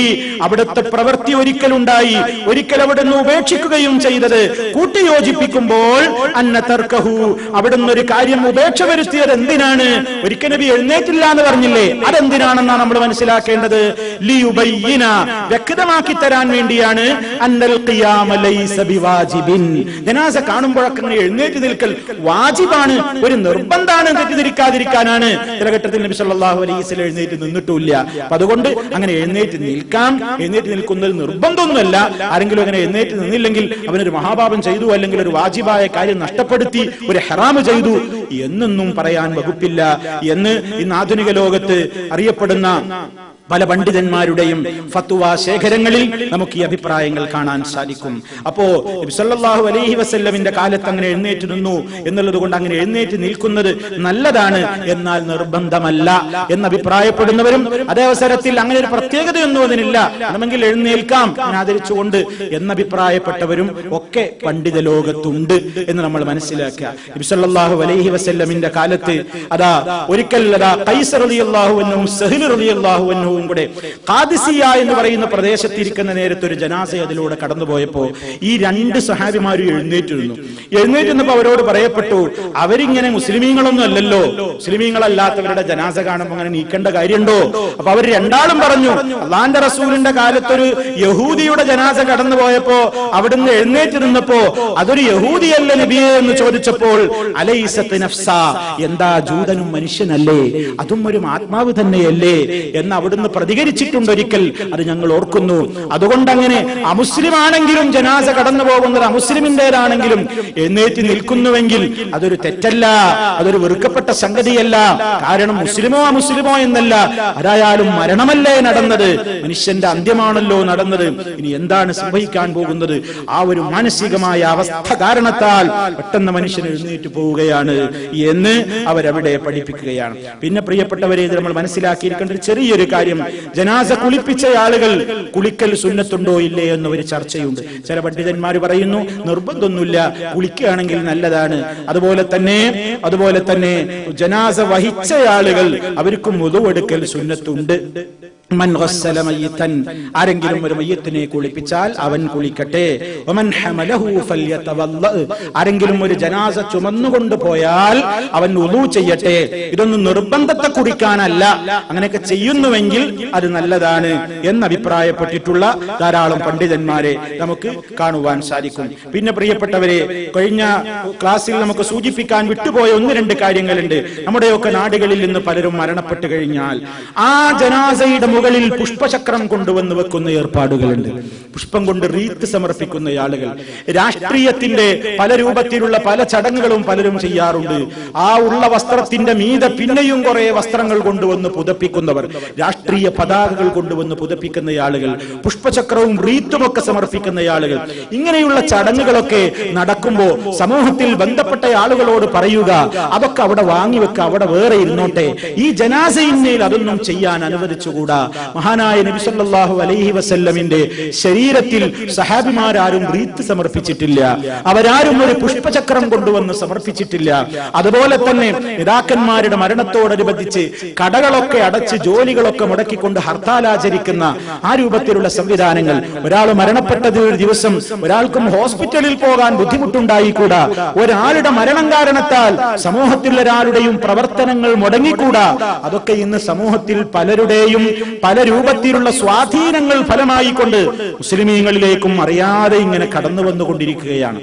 അവിടുത്തെ പ്രവൃത്തി ഒരിക്കലുണ്ടായി, ഒരിക്കൽ അവിടുന്ന് ഉപേക്ഷിക്കുകയും ചെയ്തത്. കൂട്ടിയോജിപ്പിക്കുമ്പോൾ അന്ന തർകഹു, അവിടുന്ന് ഒരു കാര്യം ഉപേക്ഷ വരുത്തിയത് എന്തിനാണ്? ഒരിക്കൽ നബി എഴുന്നേറ്റില്ല എന്ന് പറഞ്ഞില്ലേ, അതെന്തിനാണെന്നാണ് നമ്മൾ മനസ്സിലാക്കേണ്ടത്. ലിയുബയ്യിന, വ്യക്തമാക്കി തരാൻ വേണ്ടിയാണ്. അന്നൽ ഖിയാമ ലൈസ ബിവാജിബിൻ, ജനാസ കാണുമ്പോഴൊക്കെ എഴുന്നേറ്റ് നിൽക്കൽ വാജിബാണ്, ഒരു നിർബന്ധാണ്, തെറ്റിദ്ധരിക്കാതിരിക്കാനാണ്. ചില ഘട്ടത്തിൽ നബി സല്ലല്ലാഹു അലൈഹി വസല്ലം എഴുന്നേറ്റ് നിന്നിട്ടില്ല. അപ്പൊ അതുകൊണ്ട് അങ്ങനെ എഴുന്നേറ്റ് നിൽക്കാം. എഴുന്നേറ്റ് നിൽക്കുന്നത് നിർബന്ധമൊന്നുമല്ല. ആരെങ്കിലും അങ്ങനെ എഴുന്നേറ്റ് നിന്നില്ലെങ്കിൽ അവനൊരു മഹാപാപം ചെയ്തു, അല്ലെങ്കിൽ ഒരു വാജിബായ കാര്യം നഷ്ടപ്പെടുത്തി, ഒരു ഹറാമ് ചെയ്തു എന്നൊന്നും പറയാൻ വകുപ്പില്ല എന്ന് ഇന്ന് ആധുനിക ലോകത്ത് അറിയപ്പെടുന്ന പല പണ്ഡിതന്മാരുടെയും ഫത്വ ശേഖരങ്ങളിൽ നമുക്ക് ഈ അഭിപ്രായങ്ങൾ കാണാൻ സാധിക്കും. അപ്പോ നബി സല്ലല്ലാഹു അലൈഹി വസല്ലമിന്റെ കാലത്ത് അങ്ങനെ എഴുന്നേറ്റ് നിന്നു എന്നുള്ളത് കൊണ്ട് അങ്ങനെ എഴുന്നേറ്റ് നിൽക്കുന്നത് നല്ലതാണ്, എന്നാൽ നിർബന്ധമല്ല എന്ന് അഭിപ്രായപ്പെടുന്നവരും, അതേ അവസരത്തിൽ അങ്ങനെ ഒരു പ്രത്യേകതയൊന്നും അതിനില്ല, വേണമെങ്കിൽ എഴുന്നേൽക്കാം ആദരിച്ചുകൊണ്ട് എന്നഭിപ്രായപ്പെട്ടവരും ഒക്കെ പണ്ഡിത ലോകത്തുണ്ട് എന്ന് നമ്മൾ മനസ്സിലാക്കുക. നബി സല്ലല്ലാഹു അലൈഹി വസല്ലമിന്റെ കാലത്ത് ഒരിക്കൽ ഖൈസ് റളിയല്ലാഹു അൻഹു സഹ്ൽ റളിയല്ലാഹു അൻഹു കൂടെ ഖാദിസിയ എന്ന് പറയുന്ന പ്രദേശത്ത് ഇരിക്കുന്ന നേരത്തെ ഒരു ജനാസ അതിലൂടെ കടന്നുപോയപ്പോ ഈ രണ്ട് സഹാബിമാരും എഴുന്നേറ്റുന്നപ്പോ അവരോട് പറയപ്പെട്ടു, അവരിങ്ങനെ മുസ്ലിമീങ്ങളൊന്നും അല്ലല്ലോ, മുസ്ലിമീങ്ങളല്ലാത്തവരുടെ ജനാസ കാണുമ്പോൾ അങ്ങനെ നീക്കേണ്ട കാര്യമുണ്ടോ? അപ്പൊ അവർ രണ്ടാളും പറഞ്ഞു, അള്ളാന്റെ റസൂലിന്റെ കാലത്തൊരു യഹൂദിയുടെ ജനാസ കടന്നുപോയപ്പോ അവിടുന്ന് എഴുന്നേറ്റ് നിന്നപ്പോ അതൊരു യഹൂദിയല്ല നബിയെ എന്ന് ചോദിച്ചപ്പോൾ അലൈസത്ത് നഫ്സ, എന്താ ജൂതനും മനുഷ്യനല്ലേ, അതും ഒരു ആത്മാവ് തന്നെയല്ലേ എന്ന് അവിടുന്ന് പ്രതികരിച്ചിട്ടുണ്ട് ഒരിക്കൽ. അത് ഞങ്ങൾ ഓർക്കുന്നു. അതുകൊണ്ട് അങ്ങനെ അമുസ്ലിമാണെങ്കിലും ജനാസ കടന്നു പോകുന്നത് അമുസ്ലിമിന്റേതാണെങ്കിലും എഴുന്നേറ്റ് നിൽക്കുന്നുവെങ്കിൽ അതൊരു തെറ്റല്ല, അതൊരു വെറുക്കപ്പെട്ട സംഗതിയല്ല. കാരണം മുസ്ലിമോ അമുസ്ലിമോ എന്നല്ല, ആരായാലും മരണമല്ലേ നടന്നത്, മനുഷ്യന്റെ അന്ത്യമാണല്ലോ നടന്നത്. ഇനി എന്താണ് സംഭവിക്കാൻ പോകുന്നത്? ആ ഒരു മാനസികമായ അവസ്ഥ കാരണത്താൽ പെട്ടെന്ന് മനുഷ്യൻ എഴുന്നേറ്റ് പോവുകയാണ് എന്ന് അവരവിടെ പഠിപ്പിക്കുകയാണ്. പിന്നെ പ്രിയപ്പെട്ടവരെ, ഇത് നമ്മൾ മനസ്സിലാക്കിയിരിക്കേണ്ട ഒരു ചെറിയൊരു കാര്യം, ജനാസ കുളിപ്പിച്ച ആളുകൾ കുളിക്കൽ സുന്നത്തുണ്ടോ ഇല്ലേ എന്നൊരു ചർച്ചയുണ്ട്. ചില പണ്ഡിതന്മാർ പറയുന്നു നിർബന്ധമൊന്നുമില്ല, കുളിക്കുകയാണെങ്കിൽ നല്ലതാണ്. അതുപോലെ തന്നെ ജനാസ വഹിച്ച ആളുകൾ അവർക്കും വുദു എടുക്കൽ സുന്നത്തുണ്ട്. മൻ ഗസ്സല മയ്യിതൻ, ആരെങ്കിലും ഒരു മയ്യിത്തിനെ കുളിപ്പിച്ചാൽ അവൻ കുളിക്കട്ടെ. വമൻ ഹമലഹു ഫൽയതവല്ല, ആരെങ്കിലും ഒരു ജനാസ ചുമന്നുകൊണ്ട് പോയാൽ അവൻ വുദു ചെയ്യട്ടെ. ഇതൊന്നും നിർബന്ധത്തെ കുറിക്കാനല്ല, അങ്ങനെയൊക്കെ ചെയ്യുന്നുവെങ്കിൽ അത് നല്ലതാണ് എന്ന് അഭിപ്രായപ്പെട്ടിട്ടുള്ള ധാരാളം പണ്ഡിതന്മാരെ നമുക്ക് കാണുവാൻ സാധിക്കും. പിന്നെ പ്രിയപ്പെട്ടവരെ, കഴിഞ്ഞ ക്ലാസ്സിൽ നമുക്ക് സൂചിപ്പിക്കാൻ വിട്ടുപോയ ഒന്ന് രണ്ട് കാര്യങ്ങളുണ്ട്. നമ്മുടെയൊക്കെ നാടുകളിൽ നിന്ന് പലരും മരണപ്പെട്ടു കഴിഞ്ഞാൽ ആ ജനാസയുടെ മുകളിൽ പുഷ്പചക്രം കൊണ്ടുവന്ന് വെക്കുന്ന ഏർപ്പാടുകളുണ്ട്. പുഷ്പം കൊണ്ട് റീത്ത് സമർപ്പിക്കുന്ന ആളുകൾ, രാഷ്ട്രീയത്തിന്റെ പല രൂപത്തിലുള്ള പല ചടങ്ങുകളും പലരും ചെയ്യാറുണ്ട്. ആ ഉള്ള വസ്ത്രത്തിന്റെ മീതെ പിന്നെയും കുറെ വസ്ത്രങ്ങൾ കൊണ്ടുവന്ന് പുതപ്പിക്കുന്നവർ, രാഷ്ട്രീയ പതാകകൾ കൊണ്ടുവന്ന് പുതപ്പിക്കുന്ന ആളുകൾ, പുഷ്പചക്രവും റീത്തുമൊക്കെ സമർപ്പിക്കുന്ന ആളുകൾ. ഇങ്ങനെയുള്ള ചടങ്ങുകളൊക്കെ നടക്കുമ്പോൾ സമൂഹത്തിൽ ബന്ധപ്പെട്ട ആളുകളോട് പറയുക, അതൊക്കെ അവിടെ വാങ്ങിവെക്ക, അവിടെ വേറെ ഇരുന്നോട്ടെ. ഈ ജനാസയിന്മേൽ അതൊന്നും ചെയ്യാൻ അനുവദിച്ചുകൂടാ. മഹാനായ നബി സല്ലല്ലാഹു അലൈഹി വസല്ലമിന്റെ ശരീരത്തിൽ സഹാബിമാരാരും റീത്ത് സമർപ്പിച്ചിട്ടില്ല, അവരാരും ഒരു പുഷ്പചക്രം കൊണ്ടുവന്ന് സമർപ്പിച്ചിട്ടില്ല. അതുപോലെ തന്നെ നേതാക്കന്മാരുടെ മരണത്തോടനുബന്ധിച്ച് കടകളൊക്കെ അടച്ച് ജോലികളൊക്കെ മുടക്കിക്കൊണ്ട് ഹർത്താൽ ആചരിക്കുന്ന ആ രൂപത്തിലുള്ള സംവിധാനങ്ങൾ. ഒരാൾ മരണപ്പെട്ട ദിവസം ഒരാൾക്കും ഹോസ്പിറ്റലിൽ പോകാൻ ബുദ്ധിമുട്ടുണ്ടായിക്കൂടാ. ഒരാളുടെ മരണം കാരണത്താൽ സമൂഹത്തിൽ ഒരാളുടെയും പ്രവർത്തനങ്ങൾ മുടങ്ങിക്കൂടാ. അതൊക്കെ ഇന്ന് സമൂഹത്തിൽ പലരുടെയും പല രൂപത്തിലുള്ള സ്വാധീനങ്ങൾ ഫലമായിക്കൊണ്ട് മുസ്ലിമീങ്ങളിലേക്കും അറിയാതെ ഇങ്ങനെ കടന്നു വന്നുകൊണ്ടിരിക്കുകയാണ്.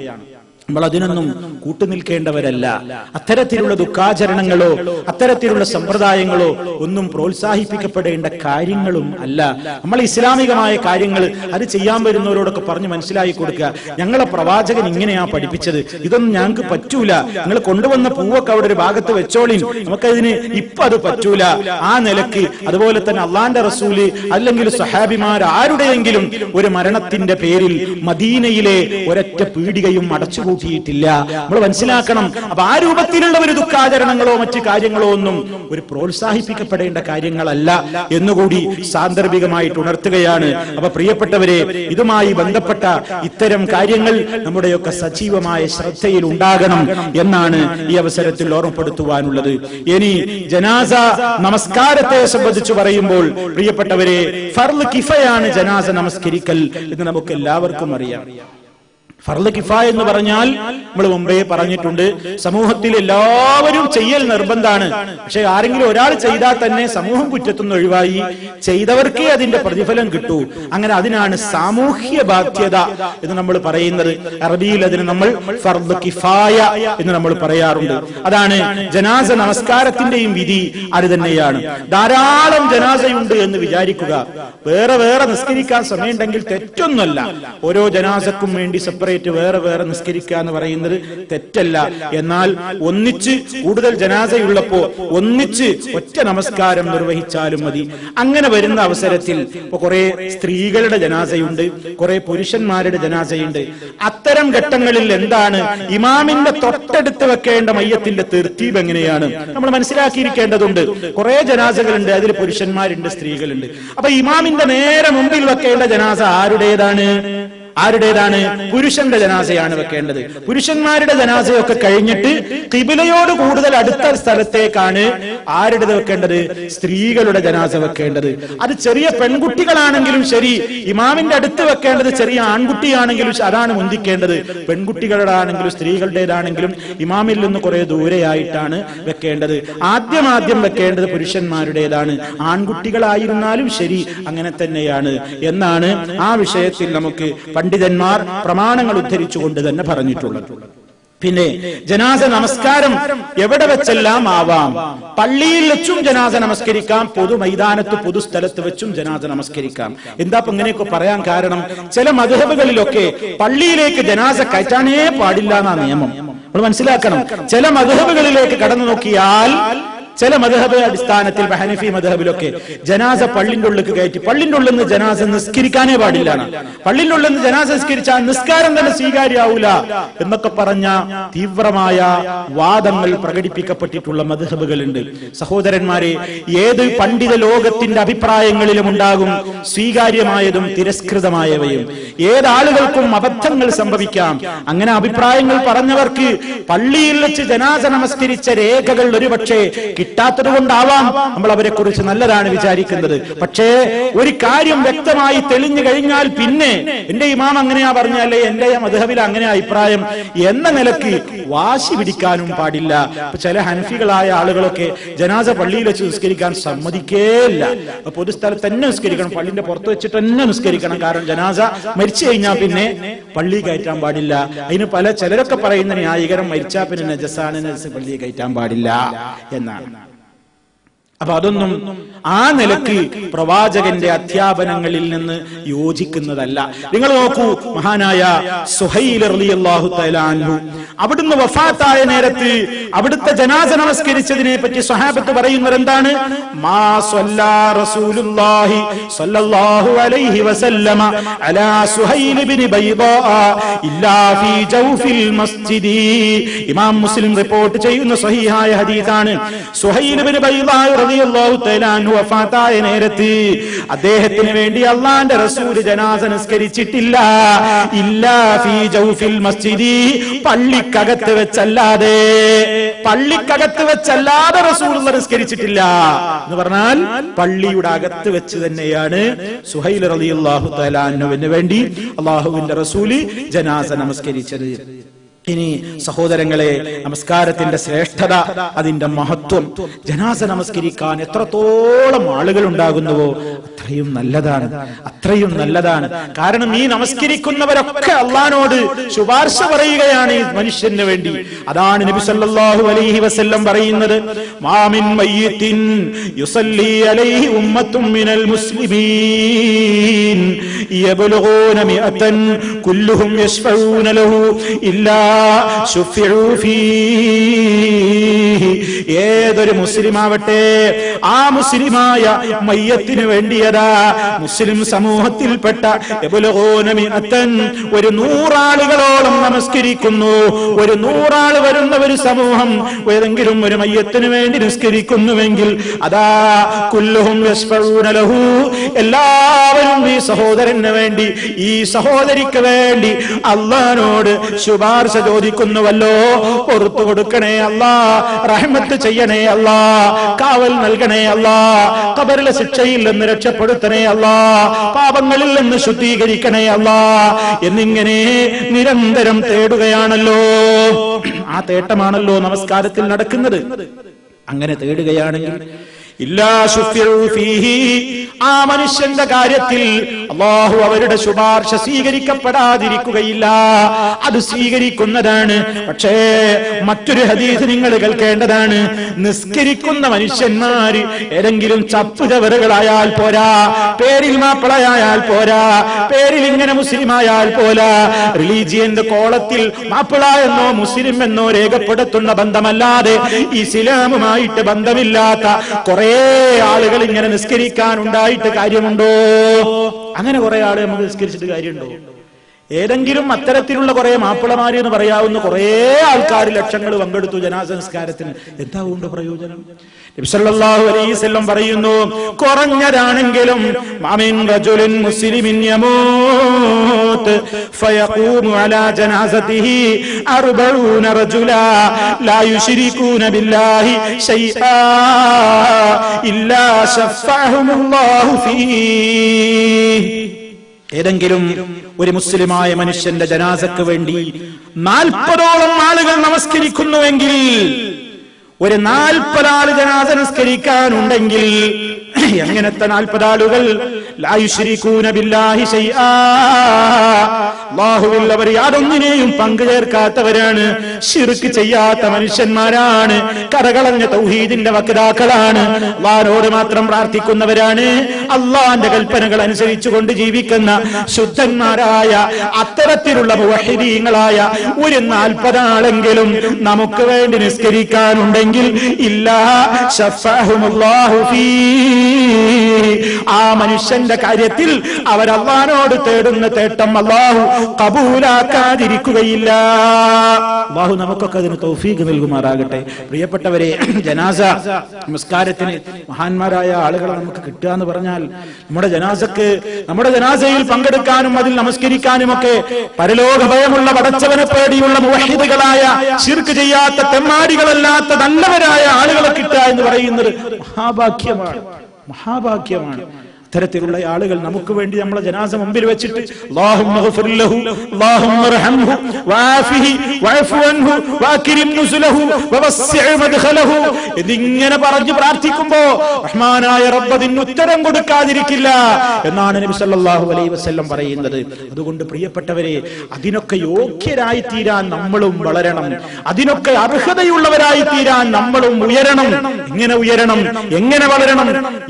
നമ്മൾ അതിനൊന്നും കൂട്ടുനിൽക്കേണ്ടവരല്ല. അത്തരത്തിലുള്ള ദുഃഖാചരണങ്ങളോ അത്തരത്തിലുള്ള സമ്പ്രദായങ്ങളോ ഒന്നും പ്രോത്സാഹിപ്പിക്കപ്പെടേണ്ട കാര്യങ്ങളും അല്ല. നമ്മൾ ഇസ്ലാമികമായ കാര്യങ്ങൾ അത് ചെയ്യാൻ വരുന്നവരോടൊക്കെ പറഞ്ഞ് മനസ്സിലാക്കി കൊടുക്കുക. ഞങ്ങളെ പ്രവാചകൻ ഇങ്ങനെയാ പഠിപ്പിച്ചത്, ഇതൊന്നും ഞങ്ങൾക്ക് പറ്റൂല, നിങ്ങൾ കൊണ്ടുവന്ന പൂവൊക്കെ അവിടെ ഒരു ഭാഗത്ത് വെച്ചോളിൻ, നമുക്കതിന് ഇപ്പൊ അത് പറ്റൂല. ആ നിലക്ക് അതുപോലെ തന്നെ അള്ളാന്റെ റസൂല് അല്ലെങ്കിൽ സഹാബിമാർ ആരുടെയെങ്കിലും ഒരു മരണത്തിന്റെ പേരിൽ മദീനയിലെ ഒരൊറ്റ പീടികയും അടച്ചു ില്ല. നമ്മൾ മനസ്സിലാക്കണം. അപ്പൊ ആ രൂപത്തിലുള്ള ഒരു ദുഃഖാചരണങ്ങളോ മറ്റു കാര്യങ്ങളോ ഒന്നും ഒരു പ്രോത്സാഹിപ്പിക്കപ്പെടേണ്ട കാര്യങ്ങളല്ല എന്നുകൂടി സാന്ദർഭികമായിട്ട് ഉണർത്തുകയാണ്. അപ്പൊ പ്രിയപ്പെട്ടവരെ, ഇതുമായി ബന്ധപ്പെട്ട ഇത്തരം കാര്യങ്ങൾ നമ്മുടെയൊക്കെ സജീവമായ ശ്രദ്ധയിൽ ഉണ്ടാകണം എന്നാണ് ഈ അവസരത്തിൽ ഓർമ്മപ്പെടുത്തുവാനുള്ളത്. ഇനി ജനാസ നമസ്കാരത്തെ സംബന്ധിച്ച് പറയുമ്പോൾ പ്രിയപ്പെട്ടവരെ, ഫർള് കിഫയാണ് ജനാസ നമസ്കരിക്കൽ എന്ന് നമുക്ക് എല്ലാവർക്കും അറിയാം. ഫർള് കിഫായ എന്ന് പറഞ്ഞാൽ നമ്മൾ മുമ്പേ പറഞ്ഞിട്ടുണ്ട്, സമൂഹത്തിൽ എല്ലാവരും ചെയ്യൽ നിർബന്ധമാണ്. പക്ഷെ ആരെങ്കിലും ഒരാൾ ചെയ്താൽ തന്നെ സമൂഹം കുറ്റത്തുനിന്ന് ഒഴിവായി ചെയ്തവർക്കേ അതിന്റെ പ്രതിഫലം കിട്ടൂ. അങ്ങനെ അതിനാണ് സാമൂഹ്യ ബാധ്യത എന്ന് നമ്മൾ പറയുന്നത്. അറബിയിൽ അതിന് നമ്മൾ ഫർള് കിഫായ എന്ന് നമ്മൾ പറയാറുണ്ട്. അതാണ് ജനാസ നമസ്കാരത്തിന്റെയും വിധി അത് തന്നെയാണ്. ധാരാളം ജനാസയുണ്ട് എന്ന് വിചാരിക്കുക, വേറെ വേറെ നിസ്കരിക്കാൻ സമയമുണ്ടെങ്കിൽ തെറ്റൊന്നുമല്ല. ഓരോ ജനാസക്കും വേണ്ടി സെപ്പറേറ്റ് വേറെ വേറെ നിസ്കരിക്കുക എന്ന് പറയുന്നത് തെറ്റല്ല. എന്നാൽ ഒന്നിച്ച് കൂടുതൽ ജനാസയുള്ളപ്പോ ഒന്നിച്ച് ഒറ്റ നമസ്കാരം നിർവഹിച്ചാലും മതി. അങ്ങനെ വരുന്ന അവസരത്തിൽ ഇപ്പൊ കുറെ സ്ത്രീകളുടെ ജനാസയുണ്ട്, കുറെ പുരുഷന്മാരുടെ ജനാസയുണ്ട്. അത്തരം ഘട്ടങ്ങളിൽ എന്താണ് ഇമാമിന്റെ തൊട്ടടുത്ത് വെക്കേണ്ട മയ്യത്തിന്റെ തെർത്തീബ് എങ്ങനെയാണ് നമ്മൾ മനസ്സിലാക്കിയിരിക്കേണ്ടതുണ്ട്. കുറെ ജനാസകളുണ്ട്, അതിൽ പുരുഷന്മാരുണ്ട്, സ്ത്രീകളുണ്ട്. അപ്പൊ ഇമാമിന്റെ നേരെ മുമ്പിൽ വെക്കേണ്ട ജനാസ ആരുടേതാണ്? പുരുഷന്റെ ജനാസയാണ് വെക്കേണ്ടത്. പുരുഷന്മാരുടെ ജനാസയൊക്കെ കഴിഞ്ഞിട്ട് ഖിബിലയോട് കൂടുതൽ അടുത്ത സ്ഥലത്തേക്കാണ് ആരുടേത് വെക്കേണ്ടത്? സ്ത്രീകളുടെ ജനാസ വെക്കേണ്ടത്. അത് ചെറിയ പെൺകുട്ടികളാണെങ്കിലും ശരി, ഇമാമിന്റെ അടുത്ത് വെക്കേണ്ടത് ചെറിയ ആൺകുട്ടിയാണെങ്കിലും അതാണ് മുന്തിക്കേണ്ടത്. പെൺകുട്ടികളുടെയാണെങ്കിലും സ്ത്രീകളുടേതാണെങ്കിലും ഇമാമിൽ നിന്ന് കുറെ ദൂരെയായിട്ടാണ് വെക്കേണ്ടത്. ആദ്യം വെക്കേണ്ടത് പുരുഷന്മാരുടേതാണ്. ആൺകുട്ടികളായിരുന്നാലും ശരി അങ്ങനെ തന്നെയാണ് എന്നാണ് ആ വിഷയത്തിൽ നമുക്ക് പണ്ഡിതന്മാർ പ്രമാണങ്ങൾ ഉദ്ധരിച്ചുകൊണ്ട് തന്നെ പറഞ്ഞിട്ടുള്ളത്. പിന്നെ ജനാസ നമസ്കാരം എവിടെ വെച്ചെല്ലാം ആവാം. പള്ളിയിൽ വെച്ചും ജനാസ നമസ്കരിക്കാം, പൊതു മൈതാനത്ത് പൊതുസ്ഥലത്ത് വെച്ചും ജനാസ നമസ്കരിക്കാം. എന്താ ഇങ്ങനെയൊക്കെ പറയാൻ കാരണം, ചില മദ്ഹബുകളിലൊക്കെ പള്ളിയിലേക്ക് ജനാസ കയറ്റാനേ പാടില്ല എന്നാ നിയമം. നമ്മൾ മനസ്സിലാക്കണം. ചില മദ്ഹബുകളിലേക്ക് കടന്നു നോക്കിയാൽ ചില മദ്ഹബ് അടിസ്ഥാനത്തിൽ ഹനഫി മദ്ഹബിലൊക്കെ ജനാസ പള്ളിന്റെ ഉള്ളിലേക്ക് കയറ്റി പള്ളിന്റെ ഉള്ളിൽ നിന്ന് ജനാസ നിസ്കരിക്കാനേ പാടില്ല. പള്ളിന്റെ ഉള്ളിൽ നിന്ന് ജനാസ നിസ്കരിച്ചാൽ നിസ്കാരം തന്നെ സ്വീകാര്യാവൂല എന്നൊക്കെ പറഞ്ഞ തീവ്രമായ വാദങ്ങൾ പ്രകടിപ്പിക്കപ്പെട്ടിട്ടുള്ള മദ്ഹബുകളുണ്ട്. സഹോദരന്മാരെ, ഏത് പണ്ഡിത ലോകത്തിന്റെ അഭിപ്രായങ്ങളിലും ഉണ്ടാകും സ്വീകാര്യമായതും തിരസ്കൃതമായവയും. ഏതാളുകൾക്കും അബദ്ധങ്ങൾ സംഭവിക്കാം. അങ്ങനെ അഭിപ്രായങ്ങൾ പറഞ്ഞവർക്ക് പള്ളിയിൽ വെച്ച് ജനാസ നമസ്കരിച്ച രേഖകൾ ഒരുപക്ഷെ കിട്ടാത്തത് കൊണ്ടാവാം നമ്മൾ അവരെ കുറിച്ച് നല്ലതാണ് വിചാരിക്കുന്നത്. പക്ഷേ ഒരു കാര്യം വ്യക്തമായി തെളിഞ്ഞു കഴിഞ്ഞാൽ പിന്നെ എന്റെ ഇമാം അങ്ങനെയാ പറഞ്ഞല്ലേ, എന്റെ മദ്ഹബിൽ അങ്ങനെ അഭിപ്രായം എന്ന നിലക്ക് വാശി പിടിക്കാനും പാടില്ല. ചില ഹനഫികളായ ആളുകളൊക്കെ ജനാസ പള്ളിയിൽ വെച്ച് നിസ്കരിക്കാൻ സമ്മതിക്കേയില്ല. പൊതുസ്ഥലത്ത് തന്നെ നിസ്കരിക്കണം, പള്ളിന്റെ പുറത്ത് വെച്ചിട്ട് തന്നെ നിസ്കരിക്കണം. കാരണം ജനാസ മരിച്ചു കഴിഞ്ഞാൽ പിന്നെ പള്ളി കയറ്റാൻ പാടില്ല. അതിന് ചിലരൊക്കെ പറയുന്ന ന്യായീകരണം മരിച്ചാൽ പിന്നെ നജസാണ്, പള്ളി കയറ്റാൻ പാടില്ല എന്നാണ്. അപ്പൊ അതൊന്നും ആ നിലക്ക് പ്രവാചകന്റെ അധ്യാപനങ്ങളിൽ നിന്ന് യോജിക്കുന്നതല്ല. നിങ്ങൾ നോക്കൂ, മഹാനായ സുഹൈൽ റളിയല്ലാഹു തആല അൻഹു അവിടുന്ന് വഫാത്തായ നേരത്ത് അവിടുത്തെ ജനാസ നമസ്കരിച്ചതിനെ പറ്റി സ്വഹാബത്ത് പറയുന്നത് എന്താണ്? മാ സ്വല്ലാ റസൂലുള്ളാഹി സ്വല്ലല്ലാഹു അലൈഹി വസല്ലമ അലാ സുഹൈൽ ഇബ്നു ബൈദാ ഇല്ലാ ഫീ ജൗഫിൽ മസ്ജിദി. ഇമാം മുസ്ലിം റിപ്പോർട്ട് ചെയ്യുന്ന സ്വഹീഹായ ഹദീസാണ്. സുഹൈൽ ഇബ്നു ബൈദാ റളിയല്ലാഹു തആല അൻഹു വഫാത്തായ നേരത്ത് അദ്ദേഹത്തിന് വേണ്ടി അല്ലാഹുവിന്റെ റസൂൽ ജനാസ നിസ്കരിച്ചിട്ടില്ല. ഇല്ലാ ഫീ ജൗഫിൽ മസ്ജിദി, പള്ളിക്കകത്ത് വെച്ചല്ലാതെ റസൂലുള്ളാഹി നിസ്കരിച്ചിട്ടില്ല എന്ന് പറഞ്ഞാൽ പള്ളിയുടെ അകത്ത് വെച്ച് തന്നെയാണ് സുഹൈൽ റളിയല്ലാഹു തആല അൻഹുവിന് വേണ്ടി അല്ലാഹുവിന്റെ റസൂൽ ജനാസ നമസ്കരിച്ചത്. ഇനി സഹോദരങ്ങളെ, നമസ്കാരത്തിന്റെ ശ്രേഷ്ഠത, അതിന്റെ മഹത്വം, ജനാസ നമസ്കരിക്കാൻ എത്രത്തോളം ആളുകൾ ഉണ്ടാകുന്നുവോ അത്രയും നല്ലതാണ്, അത്രയും നല്ലതാണ്. കാരണം ഈ നമസ്കരിക്കുന്നവരൊക്കെ അള്ളാഹുവിനോട് ശുപാർശ പറയുകയാണ് ഈ മനുഷ്യന് വേണ്ടി. അതാണ് നബി സല്ലല്ലാഹു അലൈഹി വസല്ലം പറയുന്നത്, മാമിൻ മയ്യിത്തിൻ യുസല്ലി അലൈഹി ഉമ്മത്തും മിനൽ മുസ്ലിമീൻ യബ്ലുഗൂന മിഅതൻ കുല്ലുഹും യശ്ഫഊന ലഹു ഇല്ലാ ശുഫിഉ ഫീഹി. ഏതൊരു മുസ്ലിമാവട്ടെ, ആ മുസ്ലിമായ മയ്യത്തിന് വേണ്ടിയതാ മുസ്ലിം സമൂഹത്തിൽപ്പെട്ട ഒരു 100 ആളുകളോളം നമസ്കരിക്കുന്നു. ഒരു 100 ആൾ വരുന്ന ഒരു സമൂഹം ഏതെങ്കിലും ഒരു മയ്യത്തിന് വേണ്ടി നിസ്കരിക്കുന്നുവെങ്കിൽ അതാ കുല്ലുഹും യശ്ഫഊന ലഹു, എല്ലാവരും ഈ സഹോദരന് വേണ്ടി, ഈ സഹോദരിക്ക് വേണ്ടി അല്ലാഹുവിനോട് ശുപാർശ ചോദിക്കുന്നുവല്ലോ. പുറത്തു കൊടുക്കണേ അല്ലാ, റഹ്മത്ത് ചെയ്യണേ അല്ലാ, കാവൽ നൽകണേ അല്ലാ, ഖബറിലെ ശിക്ഷയിൽ നിന്ന് രക്ഷപ്പെടുത്തണേ അല്ലാ, പാപങ്ങളിൽ നിന്ന് ശുദ്ധീകരിക്കണേ അല്ലാ എന്നിങ്ങനെ നിരന്തരം തേടുകയാണല്ലോ. ആ തേട്ടമാണല്ലോ നമസ്കാരത്തിൽ നടക്കുന്നത്. അങ്ങനെ തേടുകയാണെങ്കിൽ ഇല്ലാ ശുഫിഉ ഫീഹി, ആ മനുഷ്യന്റെ കാര്യത്തിൽ അല്ലാഹു അവരുടെ ശുപാർശ സ്വീകരിക്കപ്പെടാതിരിക്കുകയില്ല, അത് സ്വീകരിക്കുന്നതാണ്. പക്ഷേ മറ്റൊരു ഹദീസ് നിങ്ങൾ കേൾക്കേണ്ടതാണ്. നിസ്കരിക്കുന്ന മനുഷ്യന്മാര് ഏതെങ്കിലും ചപ്പുചവറുകളായാൽ പോരാ, പേരിൽ മാപ്പിളയായാൽ പോരാ, പേരിൽ ഇങ്ങനെ മുസ്ലിമായാൽ പോരാ, റിലീജിയന്റെ കോളത്തിൽ മാപ്പിള എന്നോ മുസ്ലിം എന്നോ രേഖപ്പെടുത്തുന്ന ബന്ധമല്ലാതെ ഇസ്ലാമുമായിട്ട് ബന്ധമില്ലാത്ത കുറെ ആളുകൾ ഇങ്ങനെ നിസ്കരിക്കാൻ ഉണ്ടായിട്ട് കാര്യമുണ്ടോ? അങ്ങനെ കുറെ ആള് നമുക്ക് നിസ്കരിച്ചിട്ട് കാര്യമുണ്ടോ? ഏതെങ്കിലും അത്തരത്തിലുള്ള കുറെ മാപ്പിളമാര് എന്ന് പറയാവുന്ന കുറെ ആൾക്കാർ ലക്ഷങ്ങൾ പങ്കെടുത്തു ജനാസ നിസ്കാരത്തിന്. എന്താ കൊണ്ട് പ്രയോജനം? നബി സല്ലല്ലാഹു അലൈഹി വസല്ലം പറയുന്നു, കുറഞ്ഞതാണെങ്കിലും മാമിൻ റജുലിൻ മുസ്ലിമിൻ യമൂത് ഫയഖൂമു അലാ ജനാസതിഹി 40 റജുലാ ലാ യുശ്രികൂന ബില്ലാഹി ശൈആ ഇല്ലാ ശഫഅഹുമുല്ലാഹു ഫീഹി. ഏതെങ്കിലും ഒരു മുസ്ലിമായ മനുഷ്യന്റെ ജനാസക്ക് വേണ്ടി 40ഓളം ആളുകൾ നമസ്കരിക്കുന്നുവെങ്കിൽ, ഒരു 40 ആള് ജനാസ നിസ്കരിക്കാനുണ്ടെങ്കിൽ, എങ്ങനത്തെ 40 ആളുകൾ? ലാ യുശ്രികൂന ബില്ലാഹി ശൈആ, അല്ലാഹുവിൽ അവർ യാതൊന്നിനെയും പങ്കു ചേർക്കാത്തവരാണ്, ശിർക്ക് ചെയ്യാത്ത മനുഷ്യന്മാരാണ്, കറകളഞ്ഞ തൗഹീദിന്റെ വക്താക്കളാണ്, അല്ലാഹുവോട് മാത്രം പ്രാർത്ഥിക്കുന്നവരാണ്, അല്ലാഹുവിന്റെ കൽപ്പനകൾ അനുസരിച്ചുകൊണ്ട് ജീവിക്കുന്ന ശുദ്ധന്മാരായ അത്തരത്തിലുള്ള മുവഹ്ഹിദീങ്ങളായ ഒരു 40 ആളെങ്കിലും നമുക്ക് വേണ്ടി നിസ്കരിക്കാനുണ്ടെങ്കിൽ ഇല്ലാ ശഫഅഹുമുല്ലാഹു ഫീഹി, ആ മനുഷ്യന്റെ കാര്യത്തിൽ അവർ അല്ലാഹുവോട് തേടുന്ന തേട്ടം അല്ലാഹു കബൂലാക്കാതിരിക്കുകയില്ല. അല്ലാഹു നമുക്കൊക്കെ അതിന് തൗഫീഖ് നൽകുമാറാകട്ടെ. പ്രിയപ്പെട്ടവരെ, ജനാസ നമസ്കാരത്തിന് മഹാന്മാരായ ആളുകളെ നമുക്ക് കിട്ടുക എന്ന് പറഞ്ഞാൽ നമ്മുടെ ജനാസയിൽ പങ്കെടുക്കാനും അതിൽ നമസ്കരിക്കാനും ഒക്കെ പരലോക ഭയമുള്ള പടച്ചവനെ പേടിയുള്ള മുവഹ്ഹിദുകളായ ശിർക്ക് ചെയ്യാത്ത തെമ്മാടികളല്ലാത്ത നല്ലവരായ ആളുകളെ കിട്ടുക എന്ന് പറയുന്നത് മഹാഭാഗ്യമാണ്. അത്തരത്തിലുള്ള ആളുകൾ നമുക്ക് വേണ്ടി നമ്മളെ ജനാസ മുമ്പിൽ വെച്ചിട്ട് അല്ലാഹുമ്മ ഗ്ഫിർ ലഹു അല്ലാഹുമ്മ റഹംഹു വആഫിഹി വഅഫു അൻഹു വഅക്രിം നുസുലഹു വവസ്സിഅ മദ്ഖലഹു ഇതിങ്ങനെ പറഞ്ഞു പ്രാർത്ഥിക്കുമ്പോൾ റഹ്മാനായ റബ്ബ് അതിന് ഉത്തരം കൊടുക്കാതിരിക്കില്ല എന്നാണ് നബി സല്ലല്ലാഹു അലൈഹി വസല്ലം പറയുന്നത്. അതുകൊണ്ട് പ്രിയപ്പെട്ടവരെ, അതിനൊക്കെ യോഗ്യരായി തീരാൻ നമ്മളും വളരണം, അതിനൊക്കെ അർഹതയുള്ളവരായി തീരാൻ നമ്മളും ഉയരണം. എങ്ങനെ ഉയരണം, എങ്ങനെ വളരണം?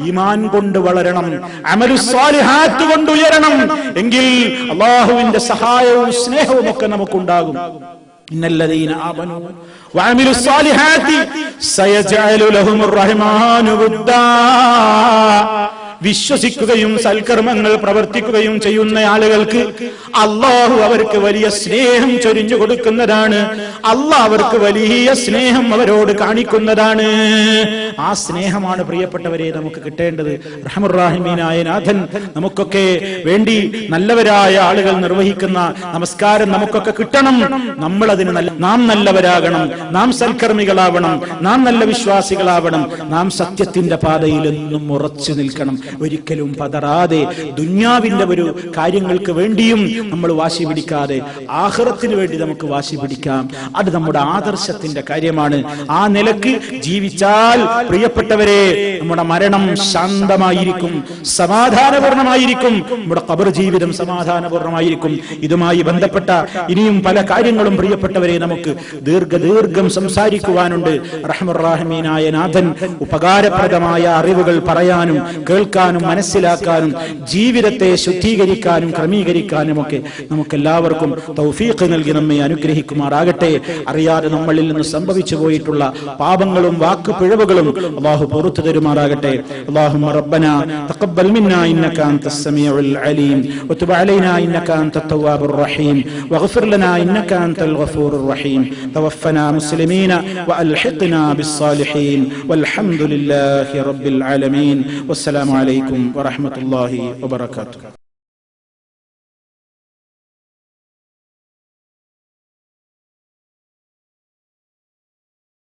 ഈമാൻ കൊണ്ട് വളരണം, അമലുസ് സ്വാലിഹാത്ത് കൊണ്ട് ഉയരണം. എങ്കിൽ അല്ലാഹുവിന്റെ സഹായവും സ്നേഹവും ഒക്കെ നമുക്കുണ്ടാകും. ഇന്നല്ലദീന ആമനൂ വഅമിലുസ് സ്വാലിഹാത്തി സയജഅലു ലഹുമുർ റഹ്മാനു വുദ്ദാ. വിശ്വസിക്കുകയും സൽക്കർമ്മങ്ങൾ പ്രവർത്തിക്കുകയും ചെയ്യുന്ന ആളുകൾക്ക് അല്ലാഹു അവർക്ക് വലിയ സ്നേഹം ചൊരിഞ്ഞു കൊടുക്കുന്നതാണ്. അല്ലാഹു അവർക്ക് വലിയ സ്നേഹം അവരോട് കാണിക്കുന്നതാണ്. ആ സ്നേഹമാണ് പ്രിയപ്പെട്ടവരെ നമുക്ക് കിട്ടേണ്ടത്. റഹ്മുർ-റഹീമീനായ നാഥൻ നമുക്കൊക്കെ വേണ്ടി നല്ലവരായ ആളുകൾ നിർവഹിക്കുന്ന നമസ്കാരം നമുക്കൊക്കെ കിട്ടണം. നമ്മൾ അതിന് നാം നല്ലവരാകണം, നാം സൽക്കർമ്മികളാവണം, നാം നല്ല വിശ്വാസികളാവണം, നാം സത്യത്തിന്റെ പാതയിൽ എന്നും ഉറച്ചു നിൽക്കണം. ഒരിക്കലും പതറാതെ ദുന്യാവിന്റെ ഒരു കാര്യങ്ങൾക്ക് വേണ്ടിയും നമ്മൾ വാശി പിടിക്കാതെ ആഖിറത്തിന് വേണ്ടി നമുക്ക് വാശി പിടിക്കാം. അത് നമ്മുടെ ആദർശത്തിന്റെ കാര്യമാണ്. ആ നിലക്ക് ജീവിച്ചാൽ പ്രിയപ്പെട്ടവരെ, നമ്മുടെ മരണം ശാന്തമായിരിക്കും, സമാധാനപൂർണമായിരിക്കും, നമ്മുടെ ഖബർ ജീവിതം സമാധാനപൂർണമായിരിക്കും. ഇതുമായി ബന്ധപ്പെട്ട ഇനിയും പല കാര്യങ്ങളും പ്രിയപ്പെട്ടവരെ നമുക്ക് ദീർഘം സംസാരിക്കുവാനുണ്ട്. റഹ്മുർ-റഹീമീനായ നാഥൻ ഉപകാരപ്രദമായ അറിവുകൾ പറയാനും കേൾക്കാനും മനസ്സിലാക്കാനും ജീവിതത്തെ ശുദ്ധീകരിക്കാനും ക്രമീകരിക്കാനും ഒക്കെ നമുക്കെല്ലാവർക്കും തൗഫീഖ് നൽകി നമ്മെ അനുഗ്രഹിക്കുമാറാകട്ടെ. അറിയാതെ നമ്മളിൽ നിന്ന് സംഭവിച്ചു പോയിട്ടുള്ള പാപങ്ങളും വാക്കുപിഴവുകളും അല്ലാഹു പുറത്തു തരുമാറാകട്ടെ. അല്ലാഹുമ്മ റബ്ബനാ തഖബ്ബൽ മിന്നാ ഇന്നക അൻതസ് സമീഉൽ അലീം വതുബ് അലൈനാ ഇന്നക അൻതത് തവ്വാബുർ റഹീം വഗ്ഫിർ ലനാ ഇന്നക അൻതൽ ഗഫൂറുർ റഹീം തവഫനാ മുസ്ലിമീന വഅൽഹിഖ്നാ ബിസ്സാലിഹീൻ വൽഹംദുലില്ലാഹി റബ്ബിൽ ആലമീൻ. വസ്സലാമു അലൈക്കും വറഹ്മത്തുള്ളാഹി വബറകാതുഹു.